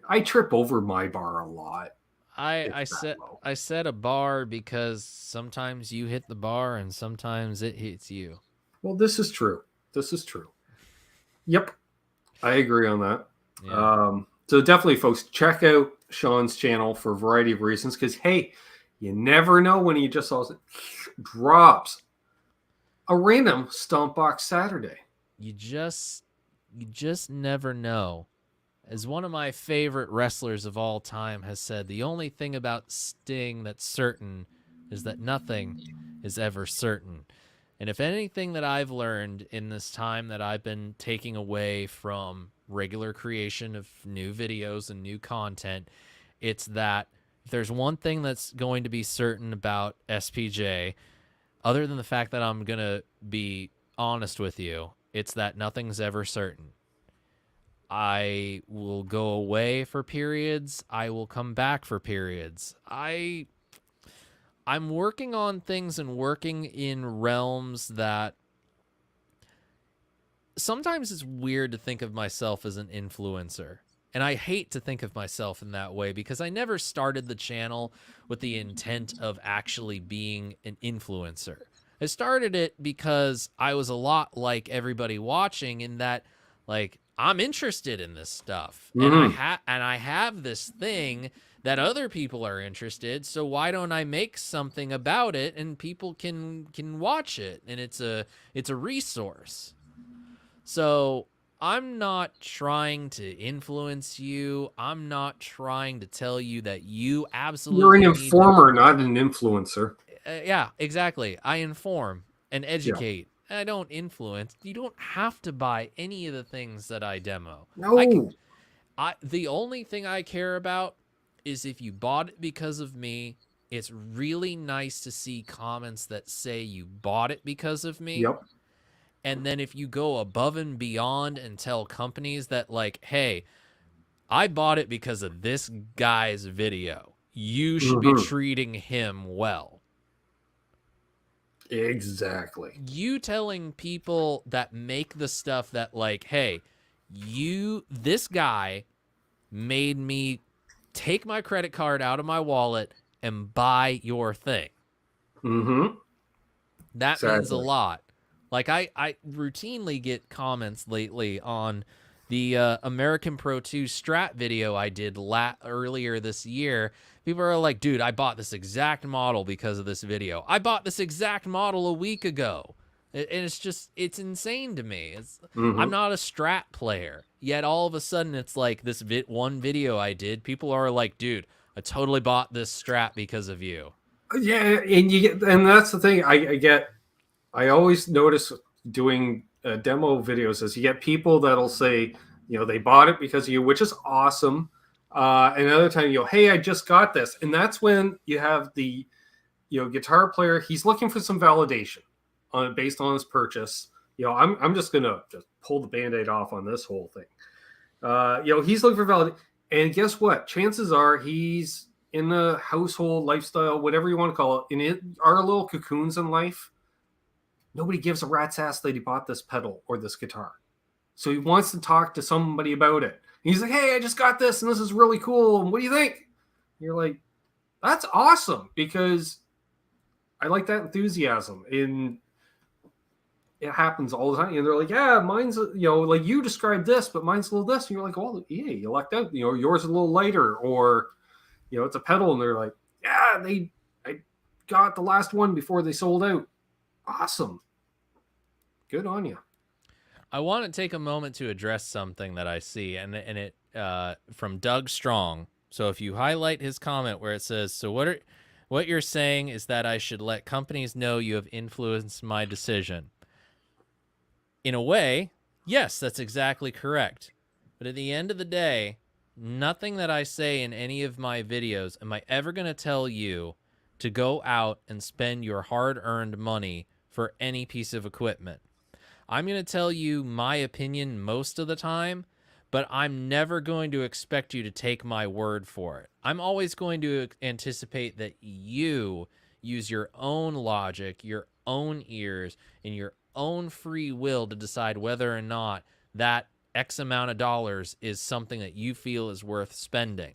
I trip over my bar a lot. I set a bar because sometimes you hit the bar and sometimes it hits you. Well, this is true. Yep, I agree on that. Yeah. So definitely, folks, check out Sean's channel for a variety of reasons. Because hey, You never know when he just also drops a random Stomp Box Saturday. You just never know. As one of my favorite wrestlers of all time has said, the only thing about Sting that's certain is that nothing is ever certain. And if anything that I've learned in this time that I've been taking away from regular creation of new videos and new content, it's that if there's one thing that's going to be certain about SPJ, other than the fact that I'm going to be honest with you, it's that nothing's ever certain. I will go away for periods. I will come back for periods. I'm working on things and working in realms that sometimes it's weird to think of myself as an influencer. And I hate to think of myself in that way because I never started the channel with the intent of actually being an influencer. I started it because I was a lot like everybody watching in that, like, I'm interested in this stuff, and I have this thing that other people are interested. So why don't I make something about it and people can watch it, and it's a resource. So I'm not trying to influence you. I'm not trying to tell you that you absolutely You're an informer, not an influencer. Yeah, exactly. I inform and educate. Yeah. I don't influence. You don't have to buy any of the things that I demo. No. The only thing I care about is if you bought it because of me. It's really nice to see comments that say you bought it because of me. Yep. And then if you go above and beyond and tell companies that, like, hey, I bought it because of this guy's video, you should be treating him well. Exactly. You telling people that make the stuff that, like, hey, this guy made me take my credit card out of my wallet and buy your thing. That means a lot. Like, I routinely get comments lately on the American Pro 2 Strat video I did earlier this year. People are like, dude, I bought this exact model because of this video. I bought this exact model a week ago. And it's insane to me. I'm not a Strat player. Yet all of a sudden it's like this one video I did. People are like, dude, I totally bought this Strat because of you. Yeah, and that's the thing I always notice doing demo videos is you get people that'll say, they bought it because of you, which is awesome. Another time, hey, I just got this. And that's when you have the, guitar player, he's looking for some validation based on his purchase. I'm just going to just pull the Band-Aid off on this whole thing. He's looking for validation. And guess what? Chances are he's in a household lifestyle, whatever you want to call it, in our little cocoons in life. Nobody gives a rat's ass that he bought this pedal or this guitar. So he wants to talk to somebody about it. And he's like, hey, I just got this and this is really cool. And what do you think? And you're like, that's awesome because I like that enthusiasm. And it happens all the time. And they're like, yeah, mine's, like you described this, but mine's a little this. And you're like, well, yeah, you lucked out. Yours is a little lighter or, it's a pedal. And they're like, yeah, I got the last one before they sold out. Awesome. Good on you. I want to take a moment to address something that I see, and it from Doug Strong. So if you highlight his comment where it says, so what you're saying is that I should let companies know you have influenced my decision. In a way, yes, that's exactly correct. But at the end of the day, nothing that I say in any of my videos am I ever going to tell you to go out and spend your hard-earned money for any piece of equipment. I'm going to tell you my opinion most of the time, but I'm never going to expect you to take my word for it. I'm always going to anticipate that you use your own logic, your own ears, and your own free will to decide whether or not that X amount of dollars is something that you feel is worth spending.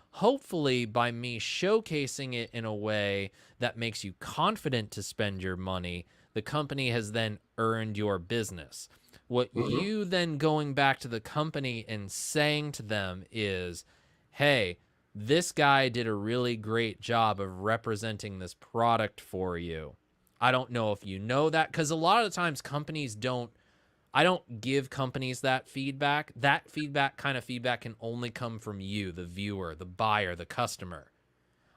Hopefully, by me showcasing it in a way that makes you confident to spend your money, the company has then earned your business. What you then going back to the company and saying to them is, hey, this guy did a really great job of representing this product for you. I don't know if you know that, because a lot of the times companies don't, I don't give companies that feedback. That kind of feedback can only come from you, the viewer, the buyer, the customer.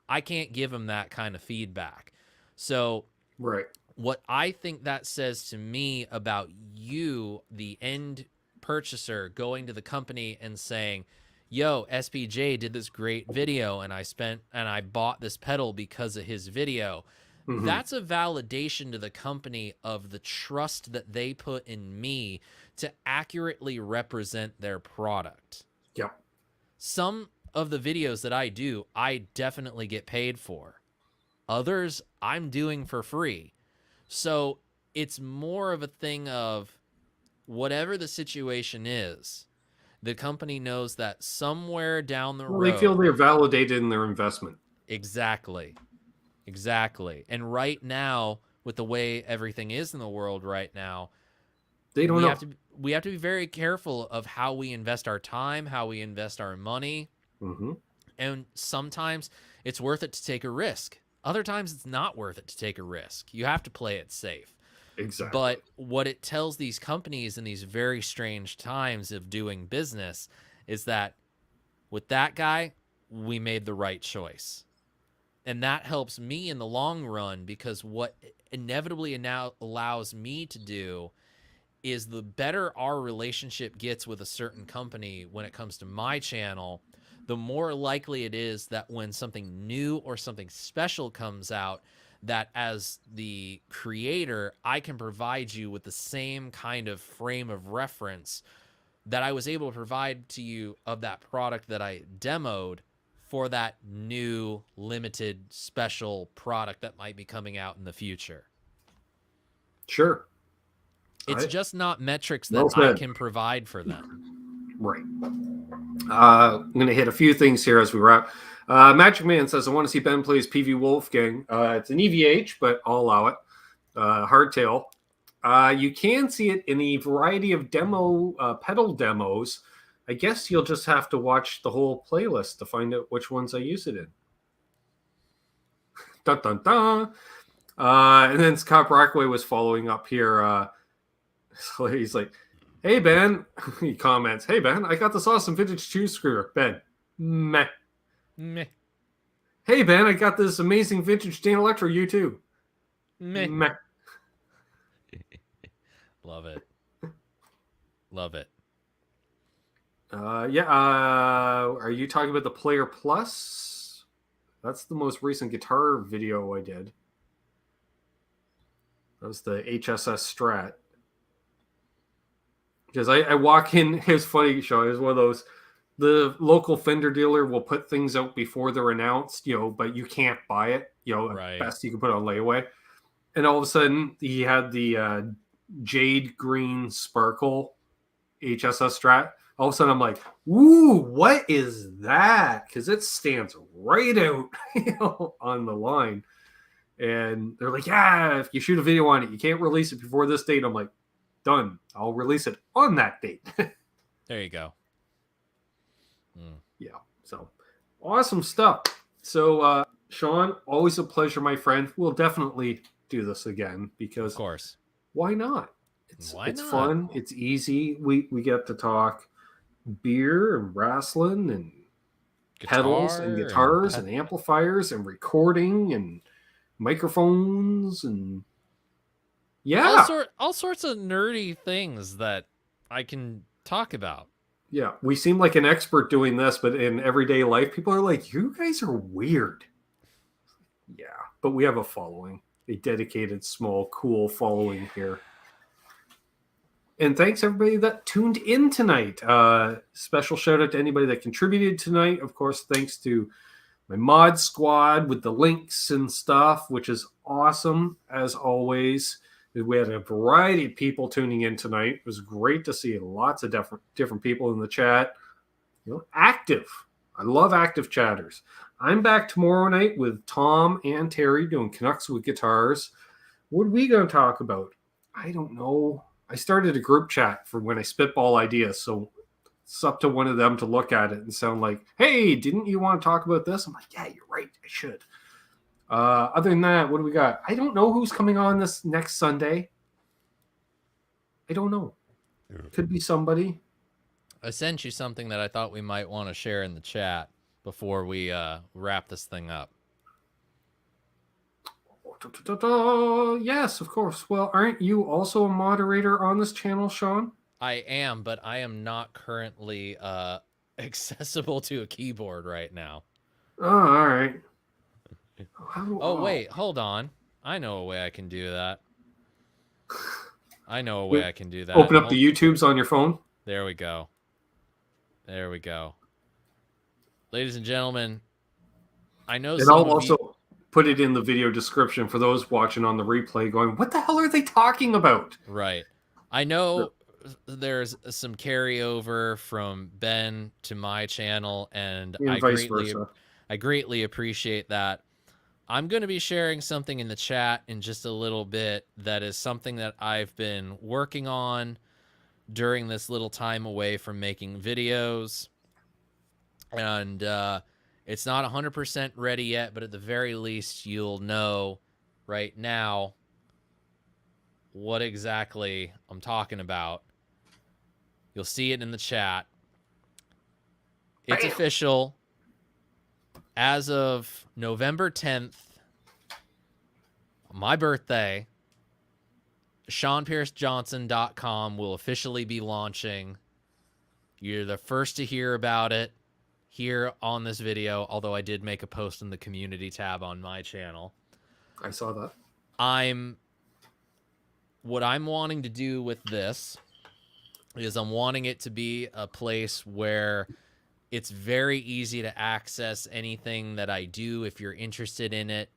I can't give them that kind of feedback. So Right. what I think that says to me about you, the end purchaser, going to the company and saying, yo, SPJ did this great video and I bought this pedal because of his video. Mm-hmm. That's a validation to the company of the trust that they put in me to accurately represent their product. Yep. Some of the videos that I do, I definitely get paid for. Others, I'm doing for free. So it's more of a thing of whatever the situation is, the company knows that somewhere down the road. They feel they're validated in their investment. Exactly. And right now, with the way everything is in the world right now, they don't know. We have to be very careful of how we invest our time, how we invest our money. Mm-hmm. And sometimes it's worth it to take a risk. Other times it's not worth it to take a risk. You have to play it safe. Exactly. But what it tells these companies in these very strange times of doing business is that with that guy, we made the right choice. And that helps me in the long run, because what inevitably now allows me to do is, the better our relationship gets with a certain company when it comes to my channel, the more likely it is that when something new or something special comes out, that as the creator, I can provide you with the same kind of frame of reference that I was able to provide to you of that product that I demoed for that new limited special product that might be coming out in the future. Sure. It's just not metrics that I can provide for them. Right. I'm going to hit a few things here as we wrap. Magic Man says, I want to see Ben plays PV Wolfgang. It's an EVH, but I'll allow it. Hardtail. You can see it in a variety of pedal demos. I guess you'll just have to watch the whole playlist to find out which ones I use it in. Dun, dun, dun. And then Scott Brockway was following up here. So he's like, hey, Ben. He comments, hey, Ben, I got this awesome vintage tube screwer. Ben, meh. Meh. Hey, Ben, I got this amazing vintage Dan Electro U2. Meh. Meh. Love it. Love it. Are you talking about the Player Plus? That's the most recent guitar video I did. That was the HSS Strat. Because I walk in, it's funny, Sean, it's one of those, the local Fender dealer will put things out before they're announced, but you can't buy it, right. At best you can put it on layaway. And all of a sudden, he had the jade green sparkle HSS Strat. All of a sudden, I'm like, ooh, what is that? Because it stands right out on the line. And they're like, yeah, if you shoot a video on it, you can't release it before this date. I'm like, done. I'll release it on that date. There you go. Yeah. So awesome stuff. So, Sean, always a pleasure, my friend. We'll definitely do this again, because of course, why not? It's not? fun. It's easy. We get to talk beer and wrestling and pedals and guitars and amplifiers and recording and microphones and all sorts of nerdy things that I can talk about. Yeah, we seem like an expert doing this, but in everyday life, people are like, you guys are weird. Yeah, but we have a following, a dedicated, small, cool following here. And thanks, everybody that tuned in tonight. Special shout out to anybody that contributed tonight. Of course, thanks to my mod squad with the links and stuff, which is awesome, as always. We had a variety of people tuning in tonight. It was great to see lots of different people in the chat. Active. I love active chatters. I'm back tomorrow night with Tom and Terry doing Canucks with Guitars. What are we going to talk about? I don't know. I started a group chat for when I spitball ideas, so it's up to one of them to look at it and sound like, hey, didn't you want to talk about this? I'm like, yeah, you're right. I should. Other than that, what do we got? I don't know who's coming on this next Sunday. I don't know. Could be somebody. I sent you something that I thought we might want to share in the chat before we wrap this thing up. Yes, of course. Well, aren't you also a moderator on this channel, Sean? I am, but I am not currently accessible to a keyboard right now. Oh, all right. Wait, hold on. I know a way I can do that. Open up the YouTubes on your phone. There we go. There we go. Ladies and gentlemen, I know and I'll also put it in the video description for those watching on the replay going, what the hell are they talking about? Right. I know there's some carryover from Ben to my channel, and I greatly appreciate that. I'm going to be sharing something in the chat in just a little bit that is something that I've been working on during this little time away from making videos. And it's not 100% ready yet, but at the very least, you'll know right now what exactly I'm talking about. You'll see it in the chat. It's official. As of November 10th, my birthday, SeanPierceJohnson.com will officially be launching. You're the first to hear about it here on this video, although I did make a post in the community tab on my channel. I saw that. What I'm wanting to do with this is I'm wanting it to be a place where it's very easy to access anything that I do if you're interested in it.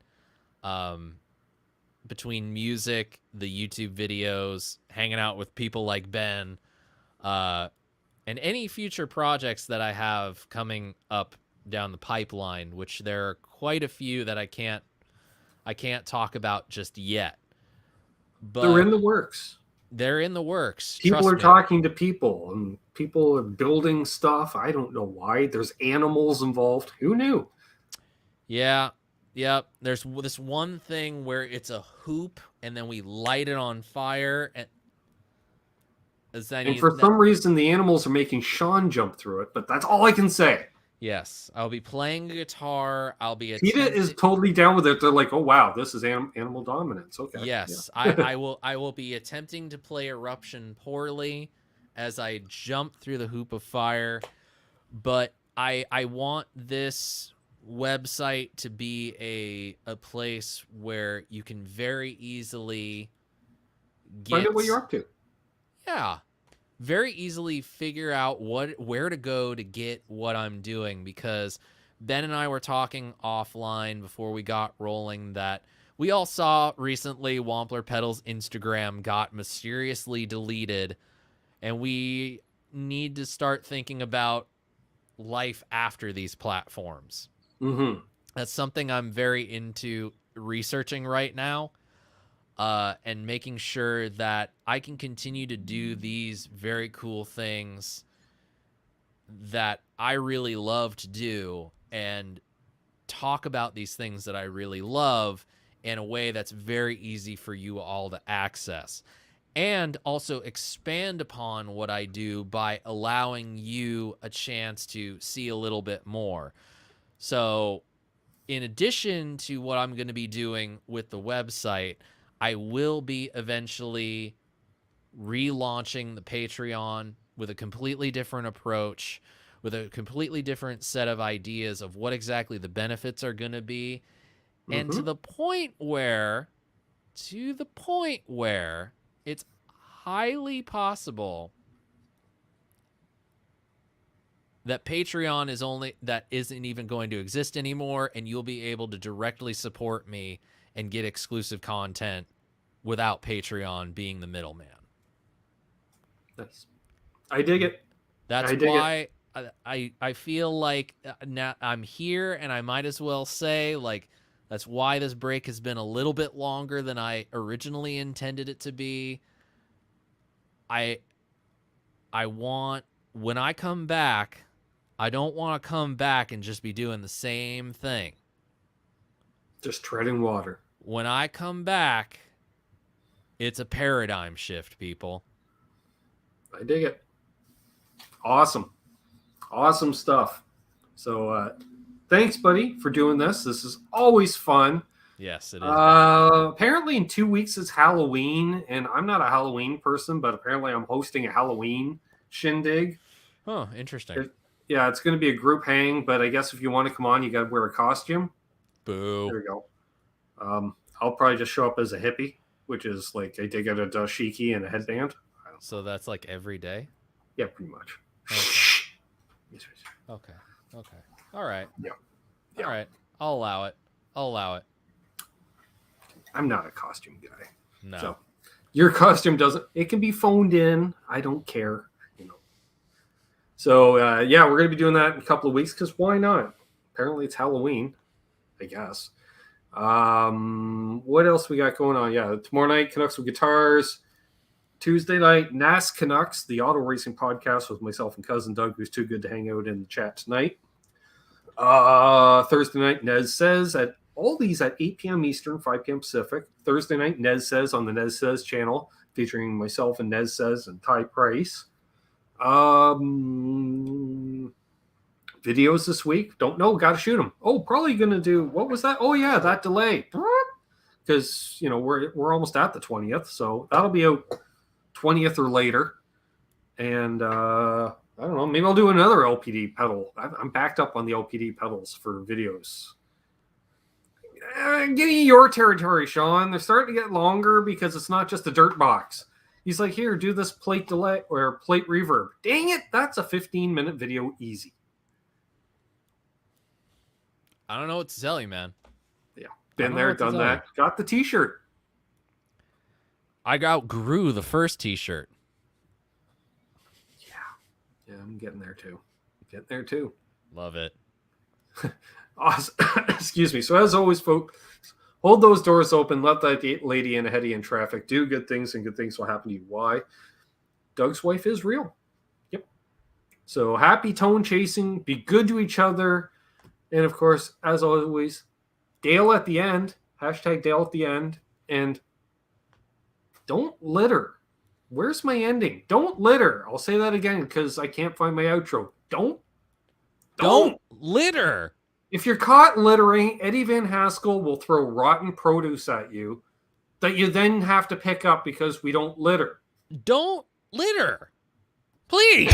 Between music, the YouTube videos, hanging out with people like Ben, and any future projects that I have coming up down the pipeline, which there are quite a few that I can't talk about just yet. But they're in the works. They're in the works. People are talking to people, and people are building stuff. I don't know why. There's animals involved. Who knew? Yeah. Yep. There's this one thing where it's a hoop, and then we light it on fire, and for some reason, the animals are making Sean jump through it. But that's all I can say. Yes, I'll be playing a guitar. PETA is totally down with it. They're like, "Oh wow, this is animal dominance." Okay. Yes, yeah. I will be attempting to play Eruption poorly as I jump through the hoop of fire, but I want this website to be a place where you can very easily find out what you're up to. Yeah. Very easily figure out where to go to get what I'm doing, because Ben and I were talking offline before we got rolling that we all saw recently Wampler Pedals Instagram got mysteriously deleted, and we need to start thinking about life after these platforms. Mm-hmm. That's something I'm very into researching right now. And making sure that I can continue to do these very cool things that I really love to do, and talk about these things that I really love in a way that's very easy for you all to access, and also expand upon what I do by allowing you a chance to see a little bit more. So in addition to what I'm going to be doing with the website, I will be eventually relaunching the Patreon with a completely different approach, with a completely different set of ideas of what exactly the benefits are going to be. Mm-hmm. And to the point where it's highly possible that Patreon isn't even going to exist anymore, and you'll be able to directly support me and get exclusive content without Patreon being the middleman. Nice. I dig it. That's why I feel like now I'm here, and I might as well say, like, that's why this break has been a little bit longer than I originally intended it to be. I want when I come back, I don't want to come back and just be doing the same thing. Just treading water. When I come back, it's a paradigm shift, people. I dig it. Awesome. Awesome stuff. So thanks, buddy, for doing this. This is always fun. Yes, it is. Apparently in 2 weeks is Halloween, and I'm not a Halloween person, but apparently I'm hosting a Halloween shindig. Oh, interesting. Yeah, it's going to be a group hang, but I guess if you want to come on, you got to wear a costume. Boo. There we go. I'll probably just show up as a hippie, which is like I dig out a dashiki and a headband. So that's like every day? Yeah, pretty much. Okay. Okay. All right. Yeah. All right. I'll allow it. I'm not a costume guy. No. So your costume it can be phoned in. I don't care. So yeah, we're going to be doing that in a couple of weeks because why not? Apparently it's Halloween, I guess. What else we got going on? Yeah, tomorrow night, Canucks with Guitars. Tuesday night, NAS Canucks, the auto racing podcast with myself and cousin Doug, who's too good to hang out in the chat tonight. Thursday night, Nez Says at all these at 8 p.m. Eastern, 5 p.m. Pacific. Thursday night, Nez Says on the Nez Says channel, featuring myself and Nez Says and Ty Price. Videos this week. Don't know. Got to shoot them. Oh, probably going to do. What was that? Oh, yeah, that delay. Because, we're almost at the 20th. So that'll be out 20th or later. And I don't know. Maybe I'll do another LPD pedal. I'm backed up on the LPD pedals for videos. Give me your territory, Sean. They're starting to get longer because it's not just a dirt box. He's like, here, do this plate delay or plate reverb. Dang it, that's a 15-minute video easy. I don't know what to tell you, man. Yeah, been there, done that. Got the T-shirt. I outgrew the first T-shirt. Yeah, I'm getting there too. Love it. Awesome. Excuse me. So as always, folks, hold those doors open. Let that lady in ahead of you in traffic. Do good things, and good things will happen to you. Why? Doug's wife is real. Yep. So happy tone chasing. Be good to each other. And, of course, as always, Dale at the end. Hashtag Dale at the end. And don't litter. Where's my ending? Don't litter. I'll say that again because I can't find my outro. Don't litter. If you're caught littering, Eddie Van Haskell will throw rotten produce at you that you then have to pick up because we don't litter. Don't litter. Please.